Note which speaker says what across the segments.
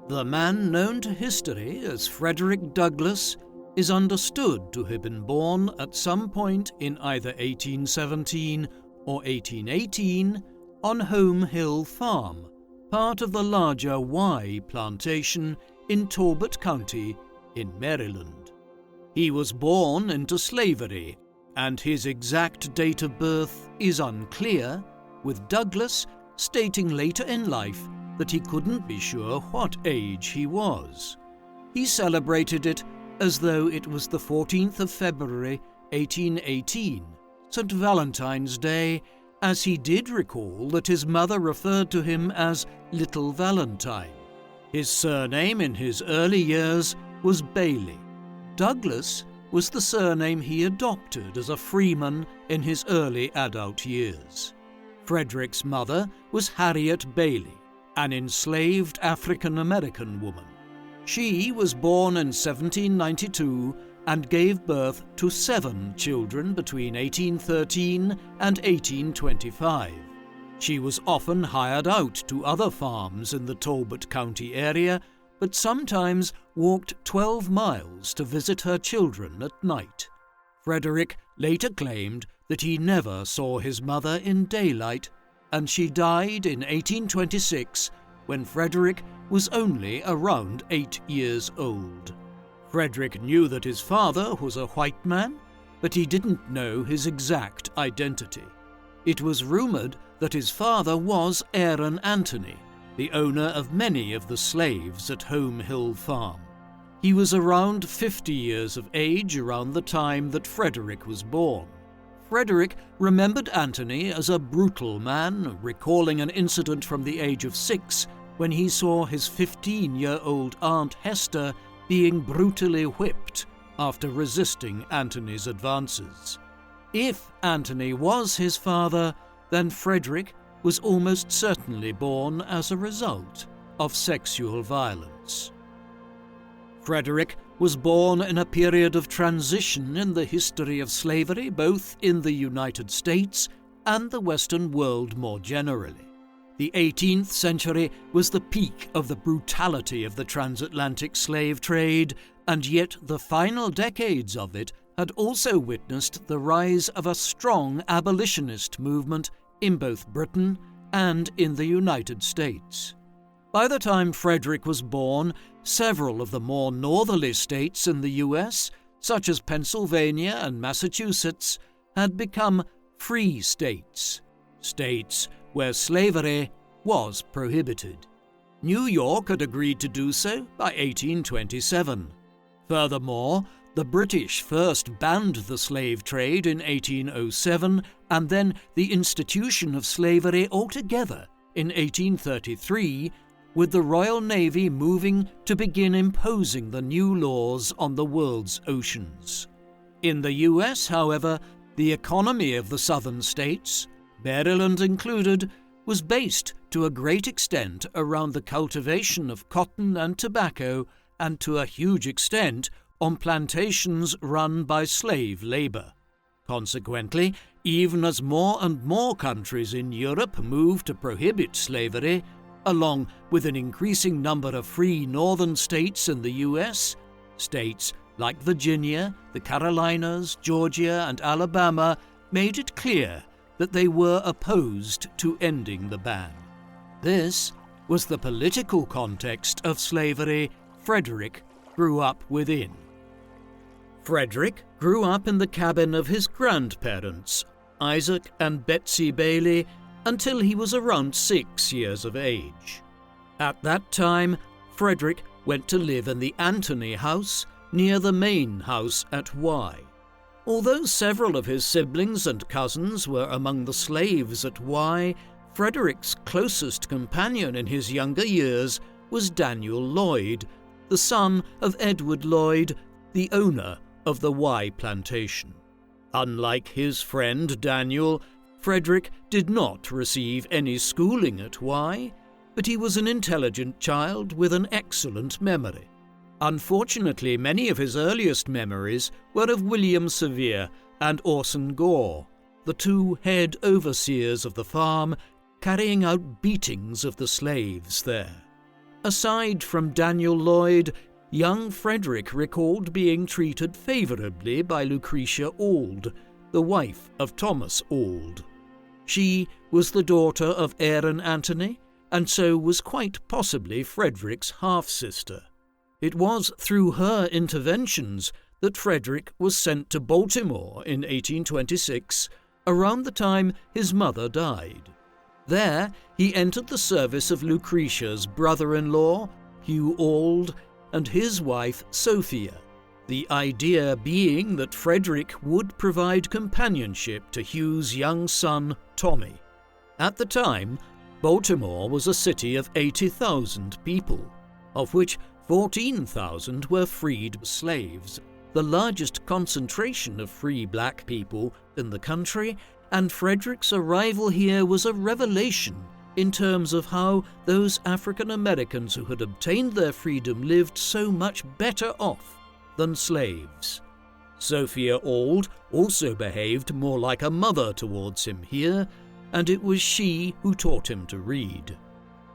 Speaker 1: The man known to history as Frederick Douglass is understood to have been born at some point in either 1817 or 1818 on Home Hill Farm, part of the larger Y plantation in Talbot County in Maryland. He was born into slavery, and his exact date of birth is unclear, with Douglass stating later in life that he couldn't be sure what age he was. He celebrated it as though it was the 14th of February, 1818, St. Valentine's Day, as he did recall that his mother referred to him as Little Valentine. His surname in his early years was Bailey. Douglass was the surname he adopted as a freeman in his early adult years. Frederick's mother was Harriet Bailey, an enslaved African-American woman. She was born in 1792 and gave birth to 7 children between 1813 and 1825. She was often hired out to other farms in the Talbot County area, but sometimes walked 12 miles to visit her children at night. Frederick later claimed that he never saw his mother in daylight, and she died in 1826 when Frederick was only around 8 years old. Frederick knew that his father was a white man, but he didn't know his exact identity. It was rumored that his father was Aaron Anthony, the owner of many of the slaves at Home Hill Farm. He was around 50 years of age around the time that Frederick was born. Frederick remembered Anthony as a brutal man, recalling an incident from the age of 6 when he saw his 15-year-old Aunt Hester being brutally whipped after resisting Anthony's advances. If Anthony was his father, then Frederick was almost certainly born as a result of sexual violence. Frederick was born in a period of transition in the history of slavery, both in the United States and the Western world more generally. The 18th century was the peak of the brutality of the transatlantic slave trade, and yet the final decades of it had also witnessed the rise of a strong abolitionist movement in both Britain and in the United States. By the time Frederick was born, several of the more northerly states in the US, such as Pennsylvania and Massachusetts, had become free states, states where slavery was prohibited. New York had agreed to do so by 1827. Furthermore, the British first banned the slave trade in 1807 and then the institution of slavery altogether in 1833, with the Royal Navy moving to begin imposing the new laws on the world's oceans. In the US, however, the economy of the southern states, Maryland included, was based to a great extent around the cultivation of cotton and tobacco, and to a huge extent on plantations run by slave labor. Consequently, even as more and more countries in Europe moved to prohibit slavery, along with an increasing number of free northern states in the US, states like Virginia, the Carolinas, Georgia, and Alabama made it clear that they were opposed to ending the ban. This was the political context of slavery Frederick grew up within. Frederick grew up in the cabin of his grandparents, Isaac and Betsy Bailey, until he was around 6 years of age. At that time, Frederick went to live in the Anthony house near the main house at Y. Although several of his siblings and cousins were among the slaves at Y, Frederick's closest companion in his younger years was Daniel Lloyd, the son of Edward Lloyd, the owner of the Y plantation. Unlike his friend Daniel, Frederick did not receive any schooling at Y, but he was an intelligent child with an excellent memory. Unfortunately, many of his earliest memories were of William Sevier and Orson Gore, the 2 head overseers of the farm, carrying out beatings of the slaves there. Aside from Daniel Lloyd, young Frederick recalled being treated favorably by Lucretia Auld, the wife of Thomas Auld. She was the daughter of Aaron Anthony, and so was quite possibly Frederick's half-sister. It was through her interventions that Frederick was sent to Baltimore in 1826, around the time his mother died. There, he entered the service of Lucretia's brother-in-law, Hugh Auld, and his wife Sophia, the idea being that Frederick would provide companionship to Hugh's young son, Tommy. At the time, Baltimore was a city of 80,000 people, of which 14,000 were freed slaves, the largest concentration of free black people in the country, and Frederick's arrival here was a revelation in terms of how those African Americans who had obtained their freedom lived so much better off than slaves. Sophia Auld also behaved more like a mother towards him here, and it was she who taught him to read.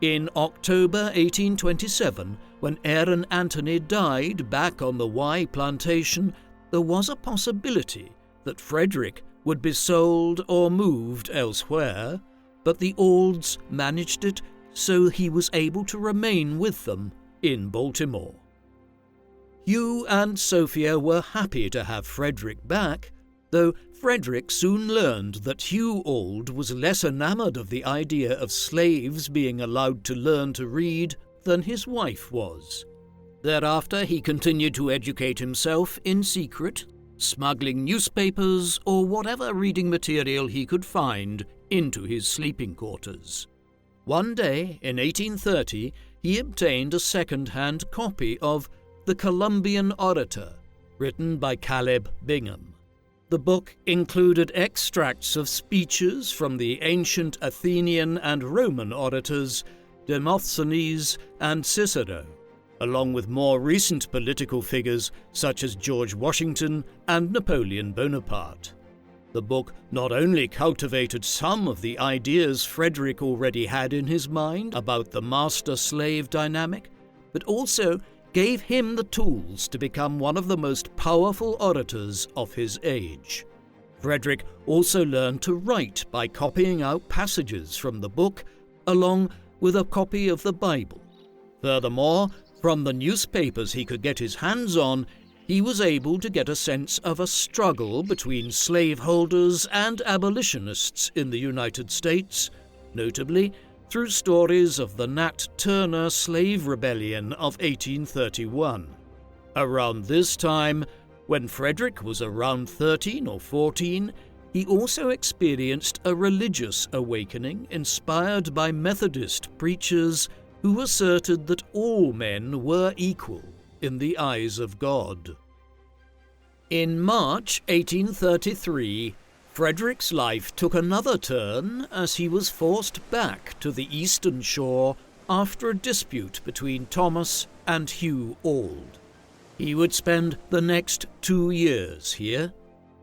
Speaker 1: In October 1827, when Aaron Anthony died back on the Y plantation, there was a possibility that Frederick would be sold or moved elsewhere, but the Aulds managed it so he was able to remain with them in Baltimore. Hugh and Sophia were happy to have Frederick back, though Frederick soon learned that Hugh Auld was less enamored of the idea of slaves being allowed to learn to read than his wife was. Thereafter he continued to educate himself in secret, smuggling newspapers or whatever reading material he could find into his sleeping quarters. One day, in 1830, he obtained a second-hand copy of The Columbian Orator, written by Caleb Bingham. The book included extracts of speeches from the ancient Athenian and Roman orators Demosthenes and Cicero, along with more recent political figures such as George Washington and Napoleon Bonaparte. The book not only cultivated some of the ideas Frederick already had in his mind about the master-slave dynamic, but also gave him the tools to become one of the most powerful orators of his age. Frederick also learned to write by copying out passages from the book, along with a copy of the Bible. Furthermore, from the newspapers he could get his hands on, he was able to get a sense of a struggle between slaveholders and abolitionists in the United States, notably through stories of the Nat Turner slave rebellion of 1831. Around this time, when Frederick was around 13 or 14, he also experienced a religious awakening inspired by Methodist preachers who asserted that all men were equal in the eyes of God. In March 1833, Frederick's life took another turn as he was forced back to the eastern shore after a dispute between Thomas and Hugh Auld. He would spend the next 2 years here.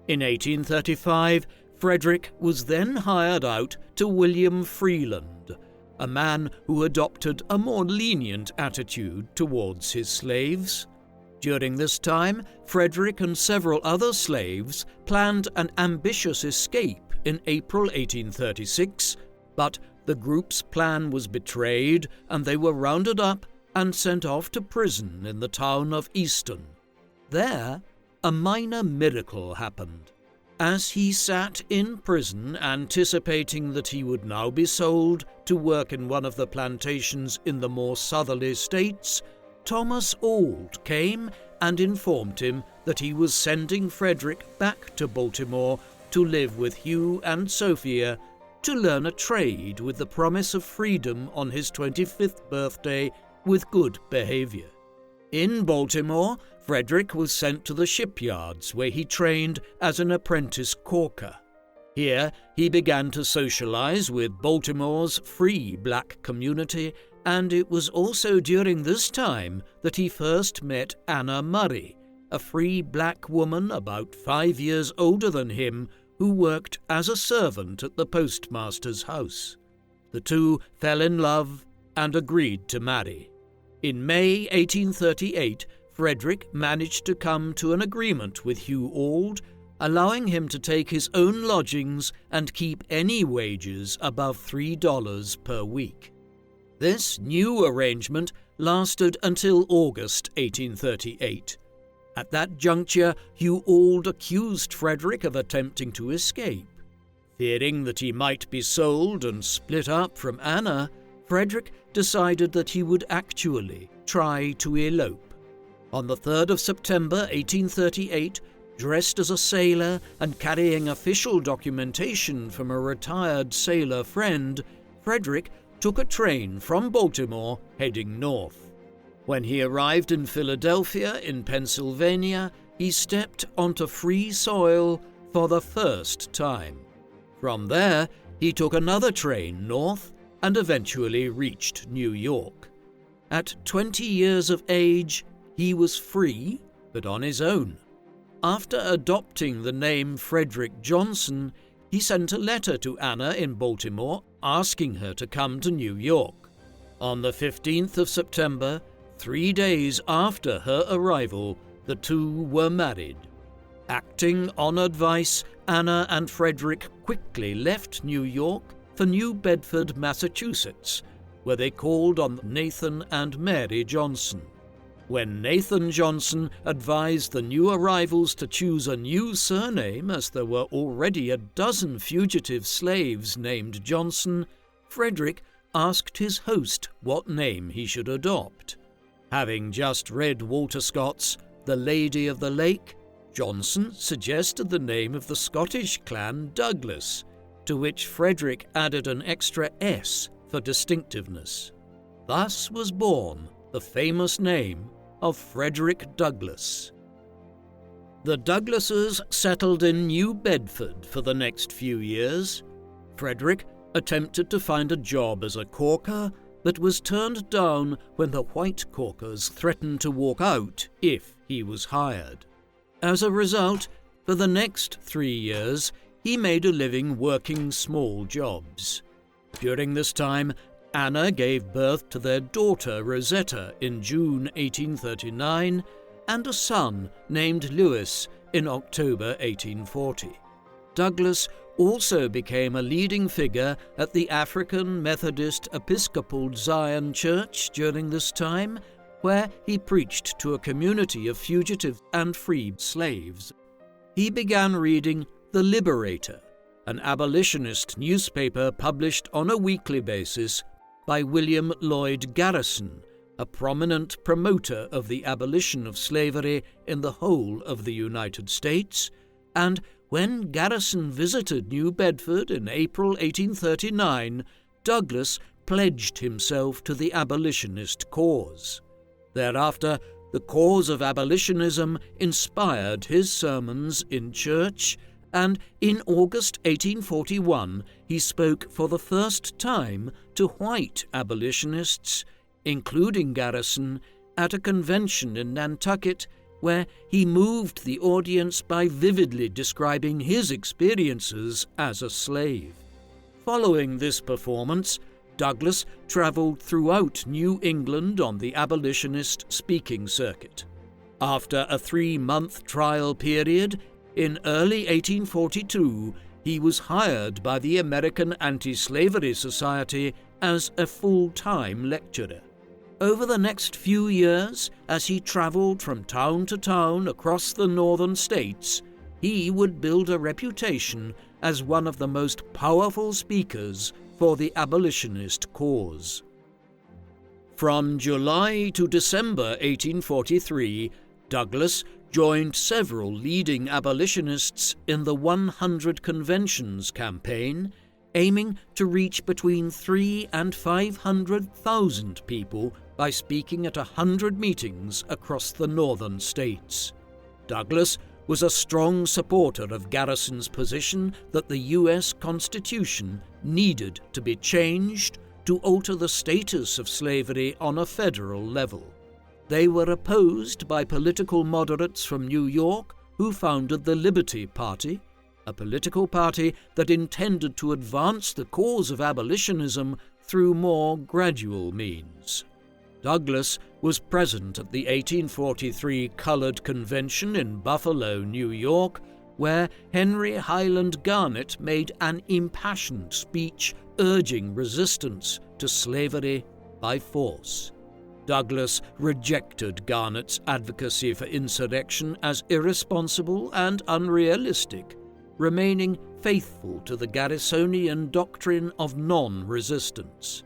Speaker 1: In 1835, Frederick was then hired out to William Freeland, a man who adopted a more lenient attitude towards his slaves. During this time, Frederick and several other slaves planned an ambitious escape in April 1836, but the group's plan was betrayed and they were rounded up and sent off to prison in the town of Easton. There, a minor miracle happened. As he sat in prison anticipating that he would now be sold to work in one of the plantations in the more southerly states, Thomas Auld came and informed him that he was sending Frederick back to Baltimore to live with Hugh and Sophia to learn a trade with the promise of freedom on his 25th birthday with good behavior. In Baltimore, Frederick was sent to the shipyards where he trained as an apprentice caulker. Here, he began to socialize with Baltimore's free black community, and it was also during this time that he first met Anna Murray, a free black woman about 5 years older than him who worked as a servant at the postmaster's house. The two fell in love and agreed to marry. In May 1838, Frederick managed to come to an agreement with Hugh Auld, allowing him to take his own lodgings and keep any wages above $3 per week. This new arrangement lasted until August 1838. At that juncture, Hugh Auld accused Frederick of attempting to escape. Fearing that he might be sold and split up from Anna, Frederick decided that he would actually try to elope. On the 3rd of September 1838, dressed as a sailor and carrying official documentation from a retired sailor friend, Frederick took a train from Baltimore heading north. When he arrived in Philadelphia in Pennsylvania, he stepped onto free soil for the first time. From there, he took another train north and eventually reached New York. At 20 years of age, he was free, but on his own. After adopting the name Frederick Johnson, he sent a letter to Anna in Baltimore asking her to come to New York. On the 15th of September, 3 days after her arrival, the two were married. Acting on advice, Anna and Frederick quickly left New York for New Bedford, Massachusetts, where they called on Nathan and Mary Johnson. When Nathan Johnson advised the new arrivals to choose a new surname as there were already a dozen fugitive slaves named Johnson, Frederick asked his host what name he should adopt. Having just read Walter Scott's The Lady of the Lake, Johnson suggested the name of the Scottish clan Douglas, to which Frederick added an extra S for distinctiveness. Thus was born the famous name of Frederick Douglass. The Douglasses settled in New Bedford for the next few years. Frederick attempted to find a job as a caulker, but was turned down when the white caulkers threatened to walk out if he was hired. As a result, for the next 3 years, he made a living working small jobs. During this time, Anna gave birth to their daughter Rosetta in June 1839 and a son named Louis in October 1840. Douglass also became a leading figure at the African Methodist Episcopal Zion Church during this time, where he preached to a community of fugitive and freed slaves. He began reading The Liberator, an abolitionist newspaper published on a weekly basis by William Lloyd Garrison, a prominent promoter of the abolition of slavery in the whole of the United States, and when Garrison visited New Bedford in April 1839, Douglass pledged himself to the abolitionist cause. Thereafter, the cause of abolitionism inspired his sermons in church, and in August 1841 he spoke for the first time to white abolitionists, including Garrison, at a convention in Nantucket, where he moved the audience by vividly describing his experiences as a slave. Following this performance, Douglass traveled throughout New England on the abolitionist speaking circuit. After a 3-month trial period, in early 1842, he was hired by the American Anti-Slavery Society as a full-time lecturer. Over the next few years, as he traveled from town to town across the northern states, he would build a reputation as one of the most powerful speakers for the abolitionist cause. From July to December 1843, Douglass joined several leading abolitionists in the 100 Conventions campaign, aiming to reach between 300,000 and 500,000 people by speaking at 100 meetings across the northern states. Douglass was a strong supporter of Garrison's position that the U.S. Constitution needed to be changed to alter the status of slavery on a federal level. They were opposed by political moderates from New York who founded the Liberty Party, a political party that intended to advance the cause of abolitionism through more gradual means. Douglass was present at the 1843 Colored Convention in Buffalo, New York, where Henry Highland Garnet made an impassioned speech urging resistance to slavery by force. Douglass rejected Garnet's advocacy for insurrection as irresponsible and unrealistic, remaining faithful to the Garrisonian doctrine of non-resistance.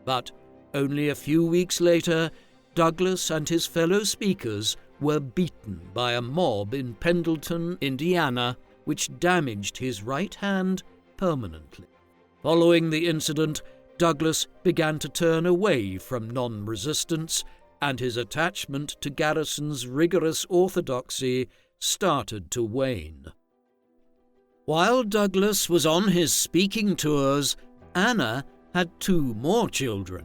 Speaker 1: But only a few weeks later, Douglass and his fellow speakers were beaten by a mob in Pendleton, Indiana, which damaged his right hand permanently. Following the incident, Douglass began to turn away from non-resistance, and his attachment to Garrison's rigorous orthodoxy started to wane. While Douglass was on his speaking tours, Anna had two more children,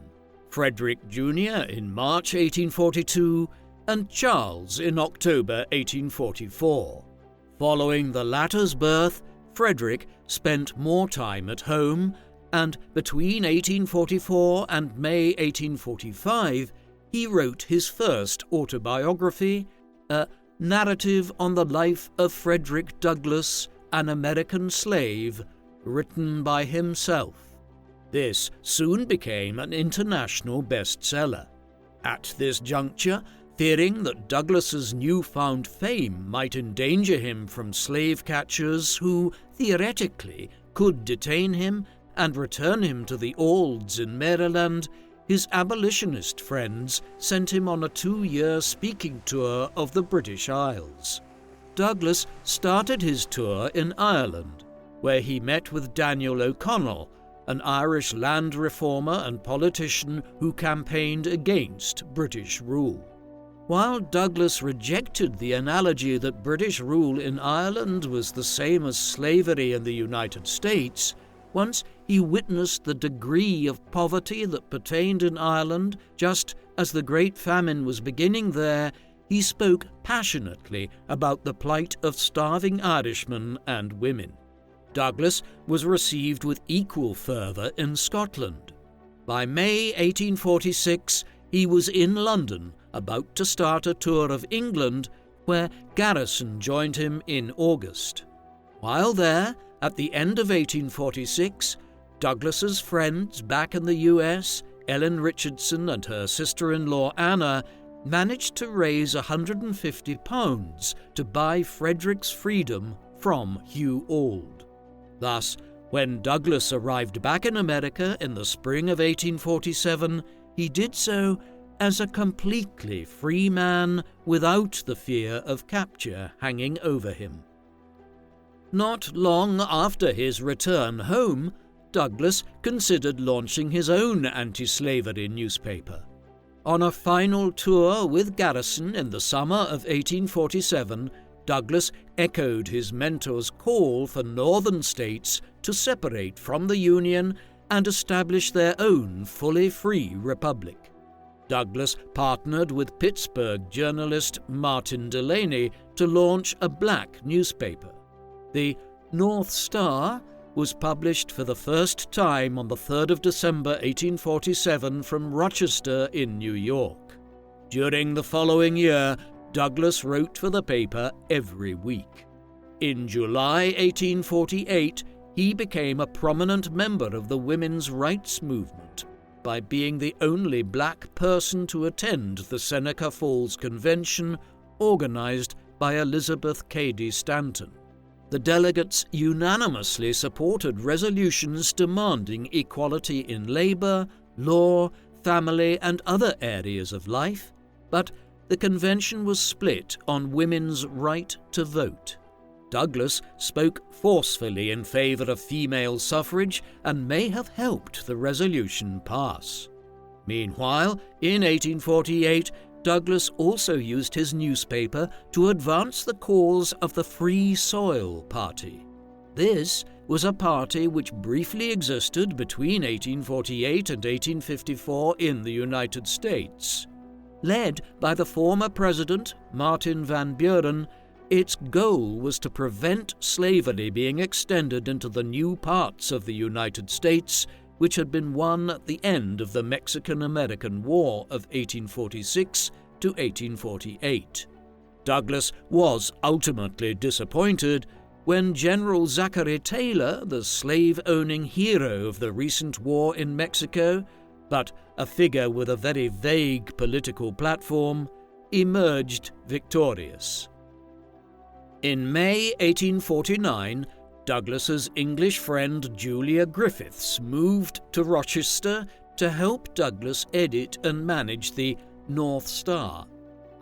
Speaker 1: Frederick Jr. in March 1842 and Charles in October 1844. Following the latter's birth, Frederick spent more time at home, and between 1844 and May 1845, he wrote his first autobiography, a narrative on the life of Frederick Douglass, an American slave, written by himself. This soon became an international bestseller. At this juncture, fearing that Douglass's newfound fame might endanger him from slave catchers who, theoretically, could detain him and return him to the Olds in Maryland, his abolitionist friends sent him on a 2-year speaking tour of the British Isles. Douglass started his tour in Ireland, where he met with Daniel O'Connell, an Irish land reformer and politician who campaigned against British rule. While Douglass rejected the analogy that British rule in Ireland was the same as slavery in the United States, once he witnessed the degree of poverty that pertained in Ireland just as the Great Famine was beginning there, he spoke passionately about the plight of starving Irishmen and women. Douglass was received with equal fervour in Scotland. By May 1846, he was in London, about to start a tour of England, where Garrison joined him in August. While there, at the end of 1846, Douglass's friends back in the US, Ellen Richardson and her sister-in-law Anna, managed to raise £150 to buy Frederick's freedom from Hugh Auld. Thus, when Douglass arrived back in America in the spring of 1847, he did so as a completely free man without the fear of capture hanging over him. Not long after his return home, Douglass considered launching his own anti-slavery newspaper. On a final tour with Garrison in the summer of 1847, Douglass echoed his mentor's call for northern states to separate from the Union and establish their own fully free republic. Douglass partnered with Pittsburgh journalist Martin Delaney to launch a black newspaper. The North Star was published for the first time on the 3rd of December 1847 from Rochester in New York. During the following year, Douglass wrote for the paper every week. In July 1848, he became a prominent member of the women's rights movement by being the only black person to attend the Seneca Falls Convention organized by Elizabeth Cady Stanton. The delegates unanimously supported resolutions demanding equality in labor, law, family, and other areas of life, but the convention was split on women's right to vote. Douglass spoke forcefully in favor of female suffrage and may have helped the resolution pass. Meanwhile, in 1848, Douglass also used his newspaper to advance the cause of the Free Soil Party. This was a party which briefly existed between 1848 and 1854 in the United States. Led by the former president, Martin Van Buren, its goal was to prevent slavery being extended into the new parts of the United States which had been won at the end of the Mexican-American War of 1846 to 1848. Douglass was ultimately disappointed when General Zachary Taylor, the slave-owning hero of the recent war in Mexico, but a figure with a very vague political platform, emerged victorious. In May 1849, Douglass's English friend Julia Griffiths moved to Rochester to help Douglass edit and manage the North Star.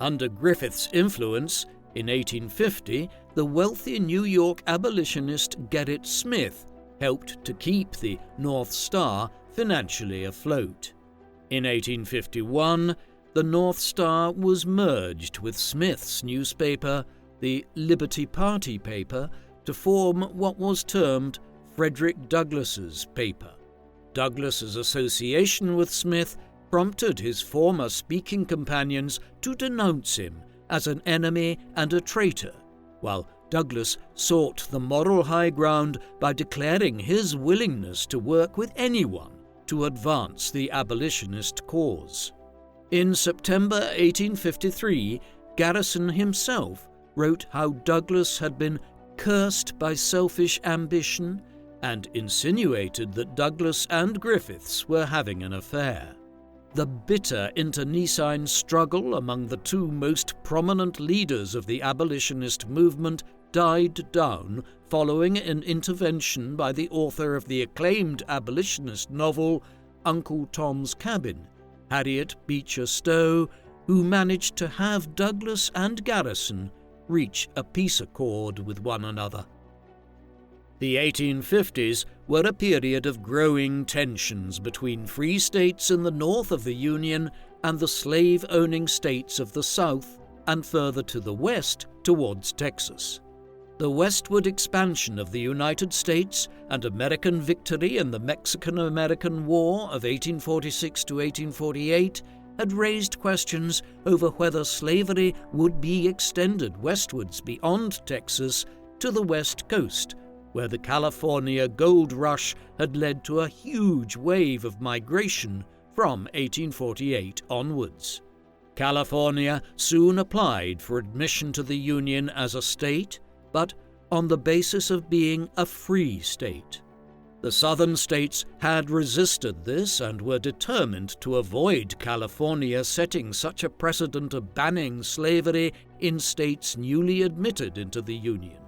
Speaker 1: Under Griffiths' influence, in 1850, the wealthy New York abolitionist Gerrit Smith helped to keep the North Star financially afloat. In 1851, the North Star was merged with Smith's newspaper, the Liberty Party paper, to form what was termed Frederick Douglass's paper. Douglass's association with Smith prompted his former speaking companions to denounce him as an enemy and a traitor, while Douglass sought the moral high ground by declaring his willingness to work with anyone to advance the abolitionist cause. In September 1853, Garrison himself wrote how Douglass had been cursed by selfish ambition and insinuated that Douglass and Griffiths were having an affair. The bitter internecine struggle among the two most prominent leaders of the abolitionist movement died down following an intervention by the author of the acclaimed abolitionist novel Uncle Tom's Cabin, Harriet Beecher Stowe, who managed to have Douglass and Garrison reach a peace accord with one another. The 1850s were a period of growing tensions between free states in the north of the Union and the slave-owning states of the South and further to the west towards Texas. The westward expansion of the United States and American victory in the Mexican-American War of 1846 to 1848 had raised questions over whether slavery would be extended westwards beyond Texas to the West Coast, where the California gold rush had led to a huge wave of migration from 1848 onwards. California soon applied for admission to the Union as a state, but on the basis of being a free state. The southern states had resisted this and were determined to avoid California setting such a precedent of banning slavery in states newly admitted into the Union.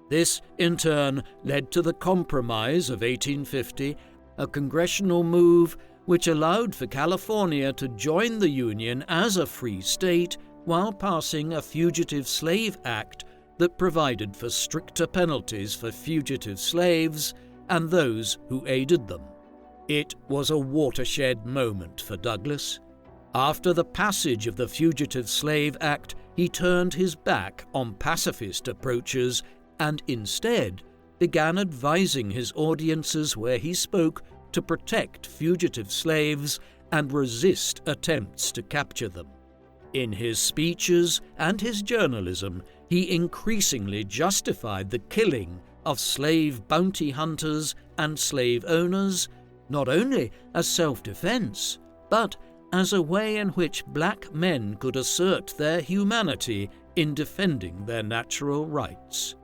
Speaker 1: This, in turn, led to the Compromise of 1850, a congressional move which allowed for California to join the Union as a free state while passing a Fugitive Slave Act that provided for stricter penalties for fugitive slaves and those who aided them. It was a watershed moment for Douglass. After the passage of the Fugitive Slave Act, he turned his back on pacifist approaches and instead began advising his audiences where he spoke to protect fugitive slaves and resist attempts to capture them. In his speeches and his journalism, he increasingly justified the killing of slave bounty hunters and slave owners, not only as self-defense, but as a way in which black men could assert their humanity in defending their natural rights.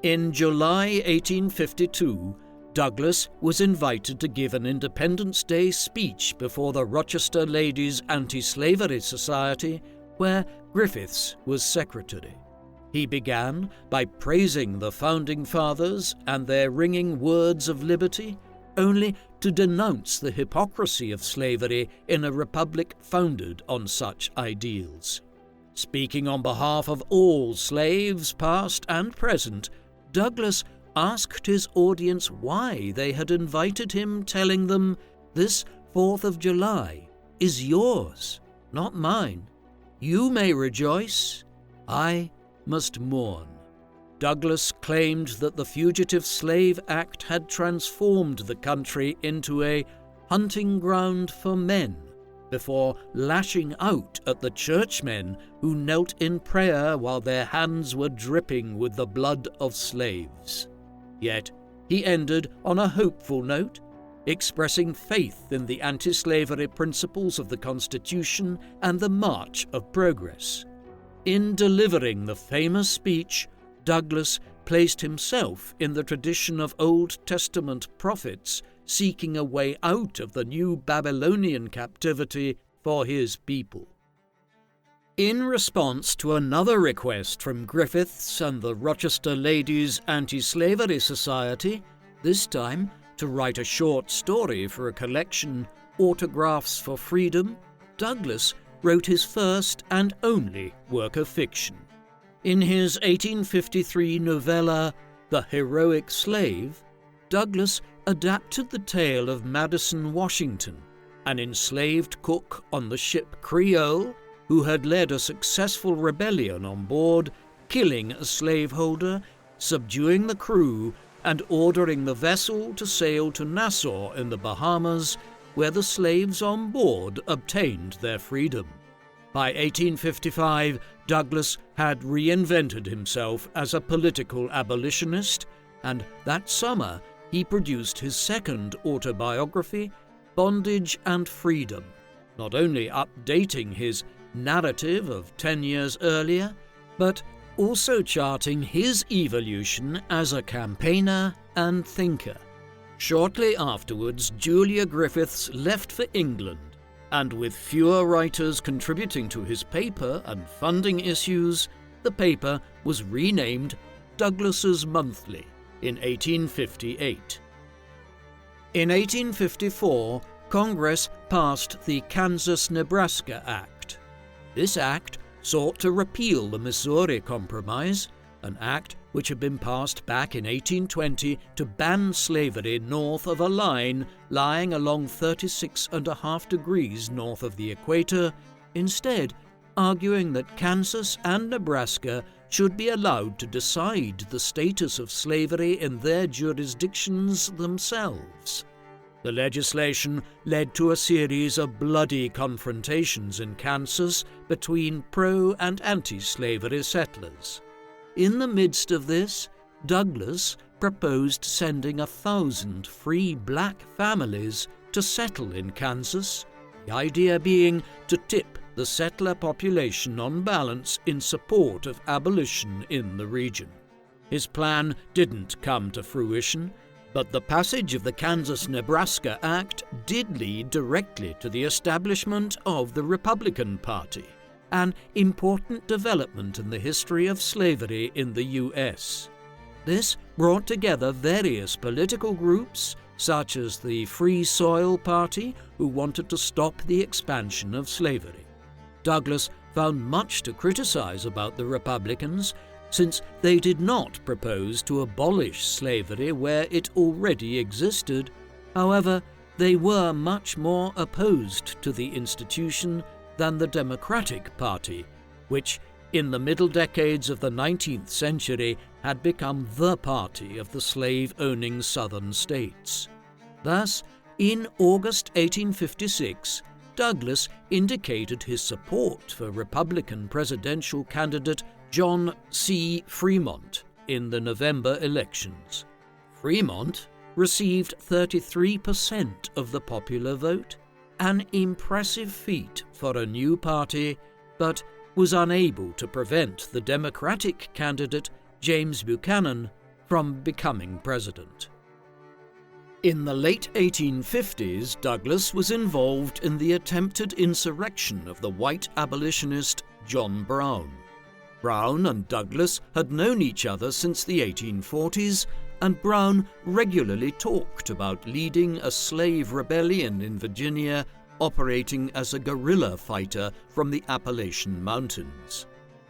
Speaker 1: In July 1852, Douglass was invited to give an Independence Day speech before the Rochester Ladies' Anti-Slavery Society, where Griffiths was secretary. He began by praising the Founding Fathers and their ringing words of liberty, only to denounce the hypocrisy of slavery in a republic founded on such ideals. Speaking on behalf of all slaves, past and present, Douglass asked his audience why they had invited him, telling them, "This 4th of July is yours, not mine. You may rejoice, I must mourn." Douglass claimed that the Fugitive Slave Act had transformed the country into a hunting ground for men, before lashing out at the churchmen who knelt in prayer while their hands were dripping with the blood of slaves. Yet he ended on a hopeful note. expressing faith in the anti-slavery principles of the Constitution and the march of progress. In delivering the famous speech, Douglass placed himself in the tradition of Old Testament prophets seeking a way out of the new Babylonian captivity for his people. In response to another request from Griffiths and the Rochester Ladies Anti-Slavery Society, this time to write a short story for a collection, Autographs for Freedom, Douglass wrote his first and only work of fiction. In his 1853 novella, The Heroic Slave, Douglass adapted the tale of Madison Washington, an enslaved cook on the ship Creole who had led a successful rebellion on board, killing a slaveholder, subduing the crew, and ordering the vessel to sail to Nassau in the Bahamas, where the slaves on board obtained their freedom. By 1855, Douglass had reinvented himself as a political abolitionist, and that summer he produced his second autobiography, Bondage and Freedom, not only updating his narrative of 10 years earlier, but also charting his evolution as a campaigner and thinker. Shortly afterwards, Julia Griffiths left for England, and with fewer writers contributing to his paper and funding issues, the paper was renamed Douglass's Monthly in 1858. In 1854, Congress passed the Kansas-Nebraska Act. This act sought to repeal the Missouri Compromise, an act which had been passed back in 1820 to ban slavery north of a line lying along 36.5 degrees north of the equator, instead arguing that Kansas and Nebraska should be allowed to decide the status of slavery in their jurisdictions themselves. The legislation led to a series of bloody confrontations in Kansas between pro- and anti-slavery settlers. In the midst of this, Douglass proposed sending 1,000 free black families to settle in Kansas, the idea being to tip the settler population on balance in support of abolition in the region. His plan didn't come to fruition, but the passage of the Kansas-Nebraska Act did lead directly to the establishment of the Republican Party, an important development in the history of slavery in the U.S. This brought together various political groups, such as the Free Soil Party, who wanted to stop the expansion of slavery. Douglass found much to criticize about the Republicans, since they did not propose to abolish slavery where it already existed. However, they were much more opposed to the institution than the Democratic Party, which, in the middle decades of the 19th century, had become the party of the slave-owning southern states. Thus, in August 1856, Douglass indicated his support for Republican presidential candidate John C. Fremont in the November elections. Fremont received 33% of the popular vote, an impressive feat for a new party, but was unable to prevent the Democratic candidate James Buchanan from becoming president. In the late 1850s, Douglass was involved in the attempted insurrection of the white abolitionist John Brown. Brown and Douglass had known each other since the 1840s, and Brown regularly talked about leading a slave rebellion in Virginia, operating as a guerrilla fighter from the Appalachian Mountains.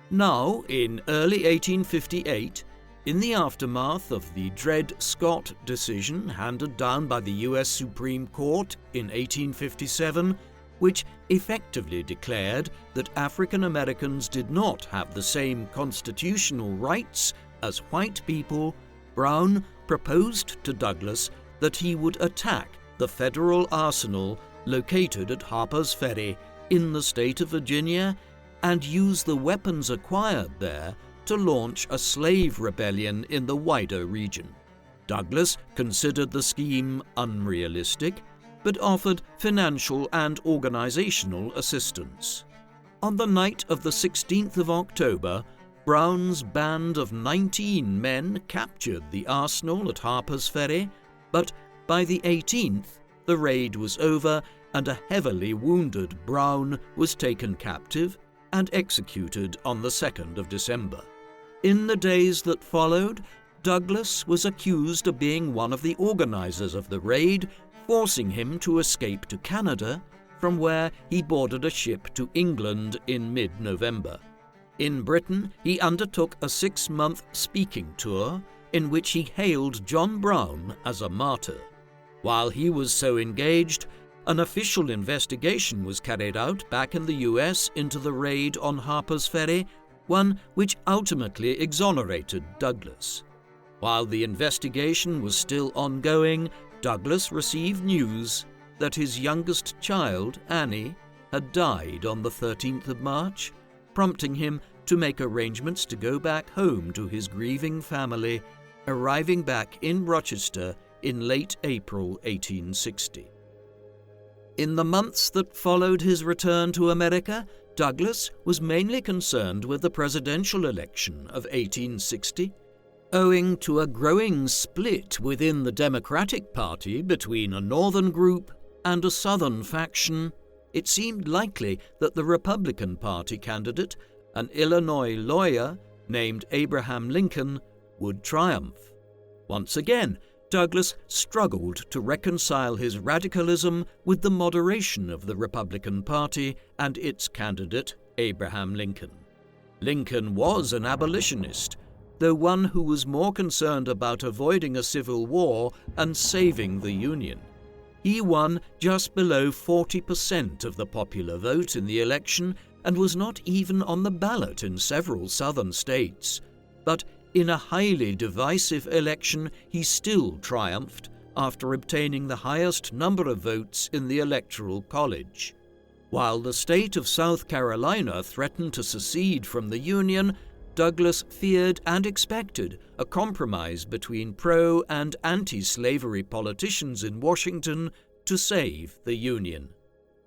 Speaker 1: Now, in early 1858, in the aftermath of the Dred Scott decision handed down by the US Supreme Court in 1857, which effectively declared that African Americans did not have the same constitutional rights as white people, Brown proposed to Douglass that he would attack the federal arsenal located at Harper's Ferry in the state of Virginia and use the weapons acquired there to launch a slave rebellion in the wider region. Douglass considered the scheme unrealistic, but offered financial and organizational assistance. On the night of the 16th of October, Brown's band of 19 men captured the arsenal at Harper's Ferry, but by the 18th, the raid was over and a heavily wounded Brown was taken captive and executed on the 2nd of December. In the days that followed, Douglass was accused of being one of the organizers of the raid, forcing him to escape to Canada, from where he boarded a ship to England in mid-November. In Britain, he undertook a 6-month speaking tour in which he hailed John Brown as a martyr. While he was so engaged, an official investigation was carried out back in the US into the raid on Harper's Ferry, one which ultimately exonerated Douglass. While the investigation was still ongoing, Douglass received news that his youngest child, Annie, had died on the 13th of March, prompting him to make arrangements to go back home to his grieving family, arriving back in Rochester in late April 1860. In the months that followed his return to America, Douglass was mainly concerned with the presidential election of 1860. Owing to a growing split within the Democratic Party between a northern group and a southern faction, it seemed likely that the Republican Party candidate, an Illinois lawyer named Abraham Lincoln, would triumph. Once again, Douglass struggled to reconcile his radicalism with the moderation of the Republican Party and its candidate, Abraham Lincoln. Lincoln was an abolitionist, though one who was more concerned about avoiding a civil war and saving the Union. He won just below 40% of the popular vote in the election and was not even on the ballot in several southern states. But in a highly divisive election, he still triumphed after obtaining the highest number of votes in the Electoral College. While the state of South Carolina threatened to secede from the Union, Douglass feared and expected a compromise between pro- and anti-slavery politicians in Washington to save the Union.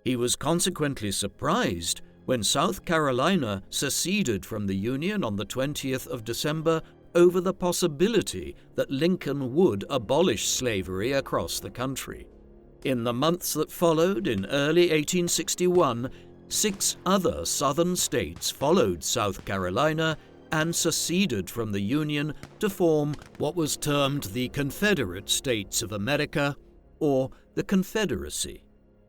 Speaker 1: He was consequently surprised when South Carolina seceded from the Union on the 20th of December over the possibility that Lincoln would abolish slavery across the country. In the months that followed, in early 1861, 6 other southern states followed South Carolina and seceded from the Union to form what was termed the Confederate States of America, or the Confederacy.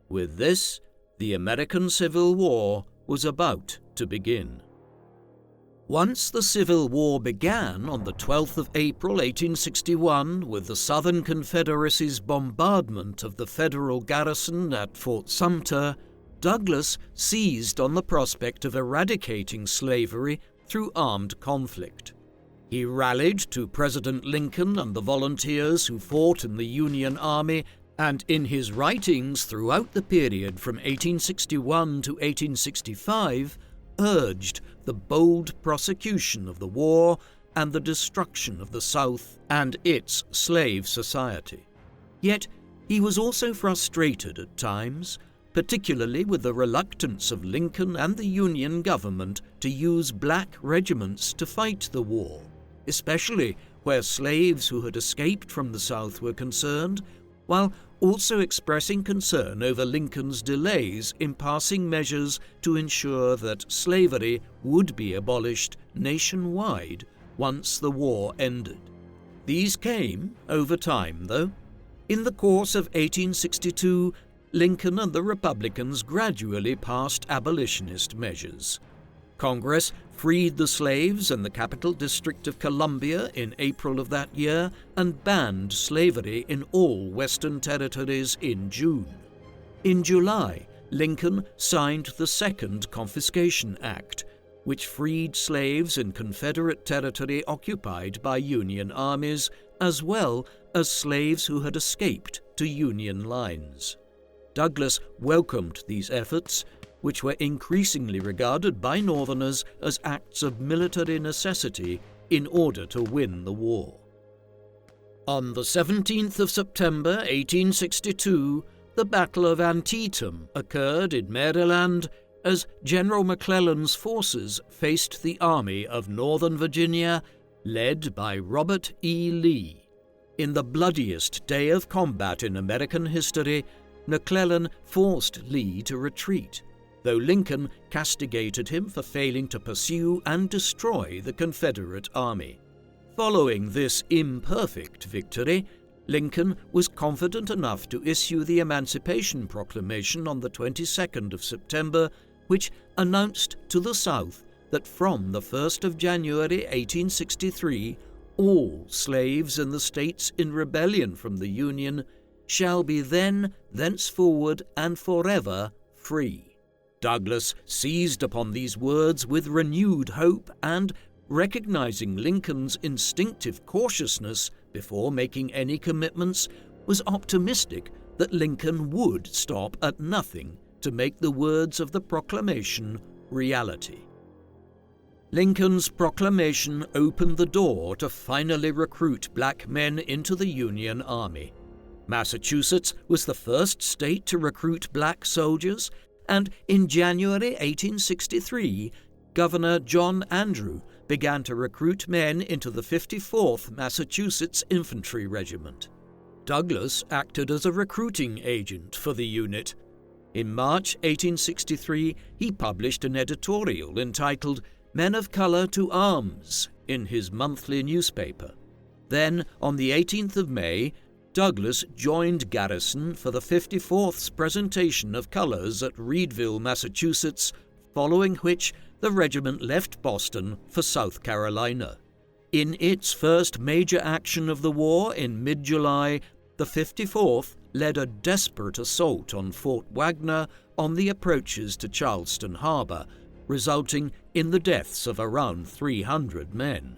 Speaker 1: With this, the American Civil War was about to begin. Once the Civil War began on the 12th of April 1861 with the Southern Confederacy's bombardment of the Federal garrison at Fort Sumter, Douglass seized on the prospect of eradicating slavery through armed conflict. He rallied to President Lincoln and the volunteers who fought in the Union Army, and in his writings throughout the period from 1861 to 1865, urged the bold prosecution of the war and the destruction of the South and its slave society. Yet he was also frustrated at times, particularly with the reluctance of Lincoln and the Union government to use black regiments to fight the war, especially where slaves who had escaped from the South were concerned, while also expressing concern over Lincoln's delays in passing measures to ensure that slavery would be abolished nationwide once the war ended. These came over time, though. In the course of 1862, Lincoln and the Republicans gradually passed abolitionist measures. Congress freed the slaves in the Capital District of Columbia in April of that year and banned slavery in all Western territories in June. In July, Lincoln signed the Second Confiscation Act, which freed slaves in Confederate territory occupied by Union armies, as well as slaves who had escaped to Union lines. Douglass welcomed these efforts, which were increasingly regarded by Northerners as acts of military necessity in order to win the war. On the 17th of September 1862, the Battle of Antietam occurred in Maryland as General McClellan's forces faced the Army of Northern Virginia, led by Robert E. Lee. In the bloodiest day of combat in American history, McClellan forced Lee to retreat, though Lincoln castigated him for failing to pursue and destroy the Confederate army. Following this imperfect victory, Lincoln was confident enough to issue the Emancipation Proclamation on the 22nd of September, which announced to the South that from the 1st of January 1863, all slaves in the states in rebellion from the Union shall be then, thenceforward, and forever free. Douglas seized upon these words with renewed hope and, recognizing Lincoln's instinctive cautiousness before making any commitments, was optimistic that Lincoln would stop at nothing to make the words of the proclamation reality. Lincoln's proclamation opened the door to finally recruit black men into the Union Army. Massachusetts was the first state to recruit black soldiers, and in January 1863, Governor John Andrew began to recruit men into the 54th Massachusetts Infantry Regiment. Douglas acted as a recruiting agent for the unit. In March 1863, he published an editorial entitled Men of Color to Arms in his monthly newspaper. Then, on the 18th of May, Douglas joined Garrison for the 54th's presentation of colors at Reedville, Massachusetts, following which the regiment left Boston for South Carolina. In its first major action of the war in mid-July, the 54th led a desperate assault on Fort Wagner on the approaches to Charleston Harbor, resulting in the deaths of around 300 men.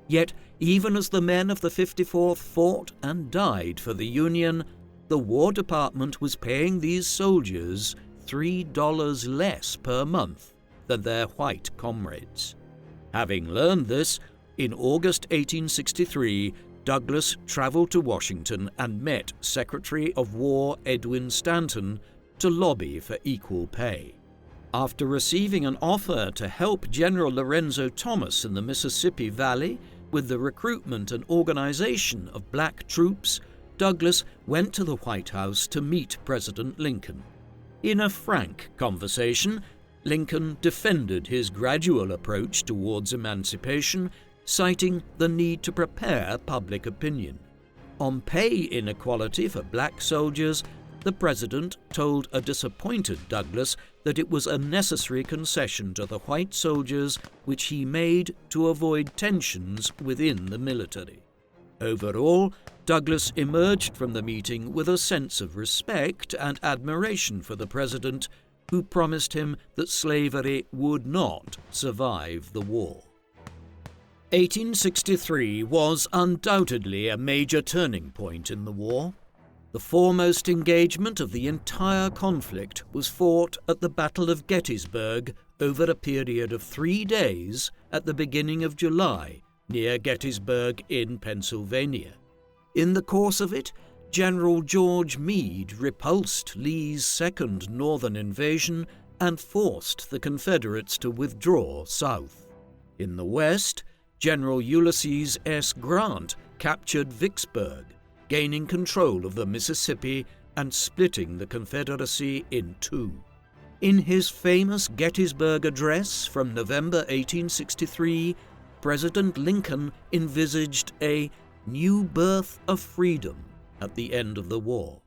Speaker 1: Yet, even as the men of the 54th fought and died for the Union, the War Department was paying these soldiers $3 less per month than their white comrades. Having learned this, in August 1863, Douglas traveled to Washington and met Secretary of War Edwin Stanton to lobby for equal pay. After receiving an offer to help General Lorenzo Thomas in the Mississippi Valley with the recruitment and organization of black troops, Douglas went to the White House to meet President Lincoln. In a frank conversation, Lincoln defended his gradual approach towards emancipation, citing the need to prepare public opinion. On pay inequality for black soldiers, the president told a disappointed Douglas that it was a necessary concession to the white soldiers which he made to avoid tensions within the military. Overall, Douglas emerged from the meeting with a sense of respect and admiration for the president, who promised him that slavery would not survive the war. 1863 was undoubtedly a major turning point in the war. The foremost engagement of the entire conflict was fought at the Battle of Gettysburg over a period of 3 days at the beginning of July, near Gettysburg in Pennsylvania. In the course of it, General George Meade repulsed Lee's second northern invasion and forced the Confederates to withdraw south. In the west, General Ulysses S. Grant captured Vicksburg, gaining control of the Mississippi and splitting the Confederacy in two. In his famous Gettysburg Address from November 1863, President Lincoln envisaged a new birth of freedom at the end of the war.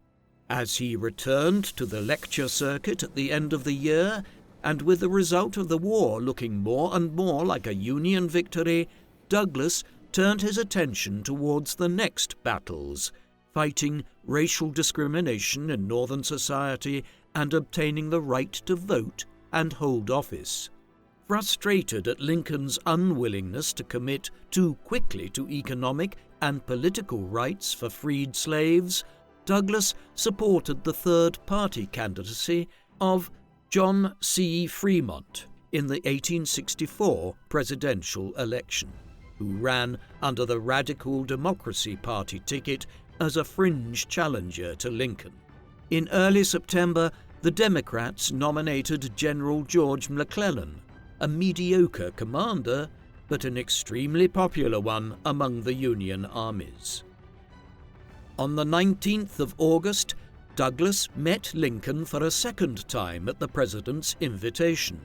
Speaker 1: As he returned to the lecture circuit at the end of the year, and with the result of the war looking more and more like a Union victory, Douglas turned his attention towards the next battles, fighting racial discrimination in Northern society and obtaining the right to vote and hold office. Frustrated at Lincoln's unwillingness to commit too quickly to economic and political rights for freed slaves, Douglas supported the third-party candidacy of John C. Fremont in the 1864 presidential election. who ran under the Radical Democracy Party ticket as a fringe challenger to Lincoln. In early September, the Democrats nominated General George McClellan, a mediocre commander, but an extremely popular one among the Union armies. On the 19th of August, Douglas met Lincoln for a second time at the president's invitation.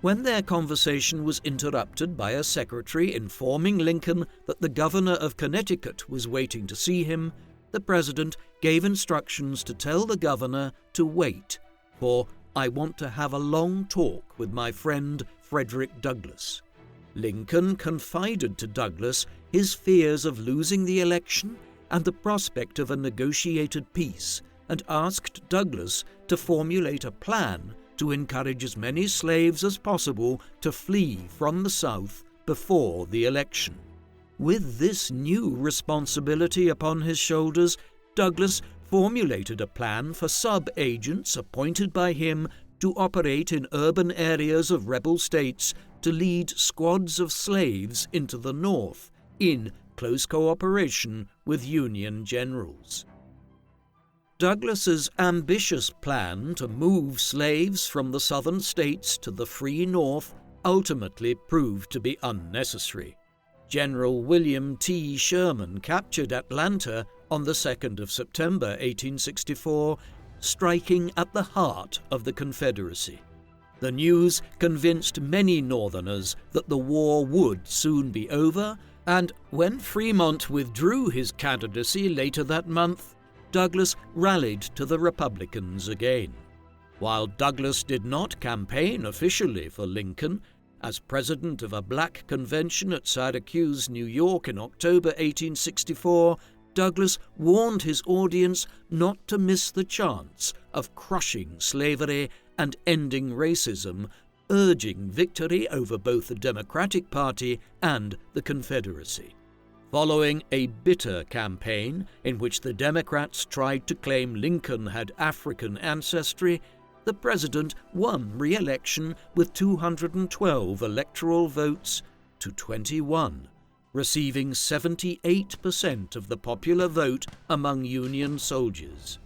Speaker 1: When their conversation was interrupted by a secretary informing Lincoln that the governor of Connecticut was waiting to see him, the president gave instructions to tell the governor to wait, for "I want to have a long talk with my friend Frederick Douglass." Lincoln confided to Douglass his fears of losing the election and the prospect of a negotiated peace, and asked Douglass to formulate a plan to encourage as many slaves as possible to flee from the South before the election. With this new responsibility upon his shoulders, Douglass formulated a plan for sub-agents appointed by him to operate in urban areas of rebel states to lead squads of slaves into the North, in close cooperation with Union generals. Douglass's ambitious plan to move slaves from the southern states to the free North ultimately proved to be unnecessary. General William T. Sherman captured Atlanta on the 2nd of September 1864, striking at the heart of the Confederacy. The news convinced many Northerners that the war would soon be over, and when Fremont withdrew his candidacy later that month, Douglass rallied to the Republicans again. While Douglass did not campaign officially for Lincoln, as president of a black convention at Syracuse, New York in October 1864, Douglass warned his audience not to miss the chance of crushing slavery and ending racism, urging victory over both the Democratic Party and the Confederacy. Following a bitter campaign in which the Democrats tried to claim Lincoln had African ancestry, the president won re-election with 212 electoral votes to 21, receiving 78% of the popular vote among Union soldiers.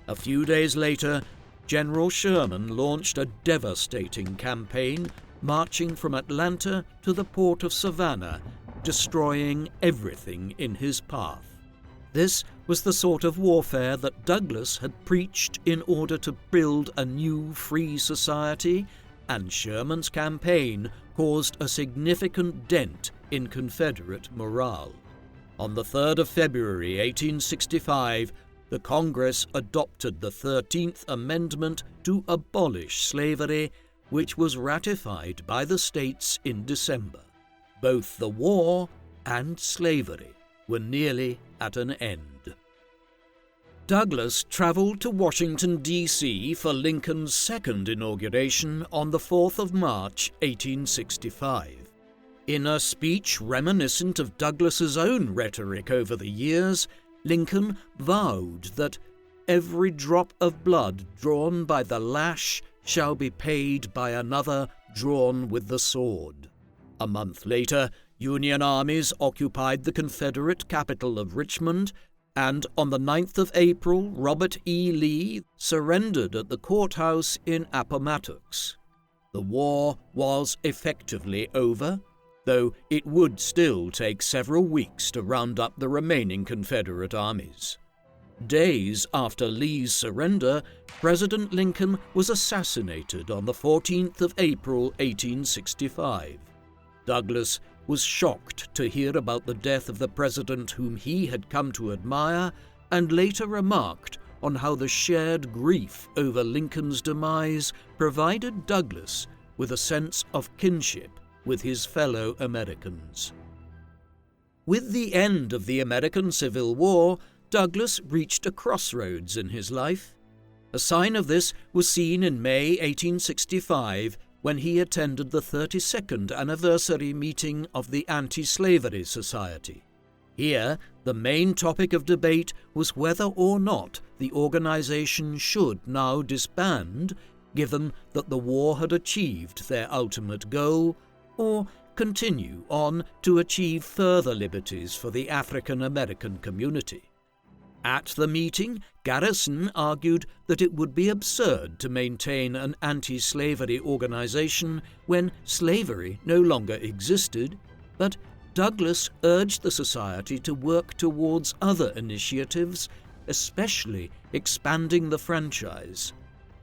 Speaker 1: A few days later, General Sherman launched a devastating campaign, marching from Atlanta to the port of Savannah, destroying everything in his path. This was the sort of warfare that Douglass had preached in order to build a new free society, and Sherman's campaign caused a significant dent in Confederate morale. On the 3rd of February 1865, the Congress adopted the 13th Amendment to abolish slavery, which was ratified by the states in December. Both the war and slavery were nearly at an end. Douglass traveled to Washington, D.C. for Lincoln's second inauguration on the 4th of March, 1865. In a speech reminiscent of Douglass's own rhetoric over the years, Lincoln vowed that every drop of blood drawn by the lash shall be paid by another drawn with the sword. A month later, Union armies occupied the Confederate capital of Richmond, and on the 9th of April, Robert E. Lee surrendered at the courthouse in Appomattox. The war was effectively over, though it would still take several weeks to round up the remaining Confederate armies. Days after Lee's surrender, President Lincoln was assassinated on the 14th of April, 1865. Douglass was shocked to hear about the death of the president whom he had come to admire, and later remarked on how the shared grief over Lincoln's demise provided Douglass with a sense of kinship with his fellow Americans. With the end of the American Civil War, Douglass reached a crossroads in his life. A sign of this was seen in May 1865 when he attended the 32nd anniversary meeting of the Anti-Slavery Society. Here, the main topic of debate was whether or not the organization should now disband, given that the war had achieved their ultimate goal, or continue on to achieve further liberties for the African American community. At the meeting, Garrison argued that it would be absurd to maintain an anti-slavery organization when slavery no longer existed, but Douglass urged the society to work towards other initiatives, especially expanding the franchise.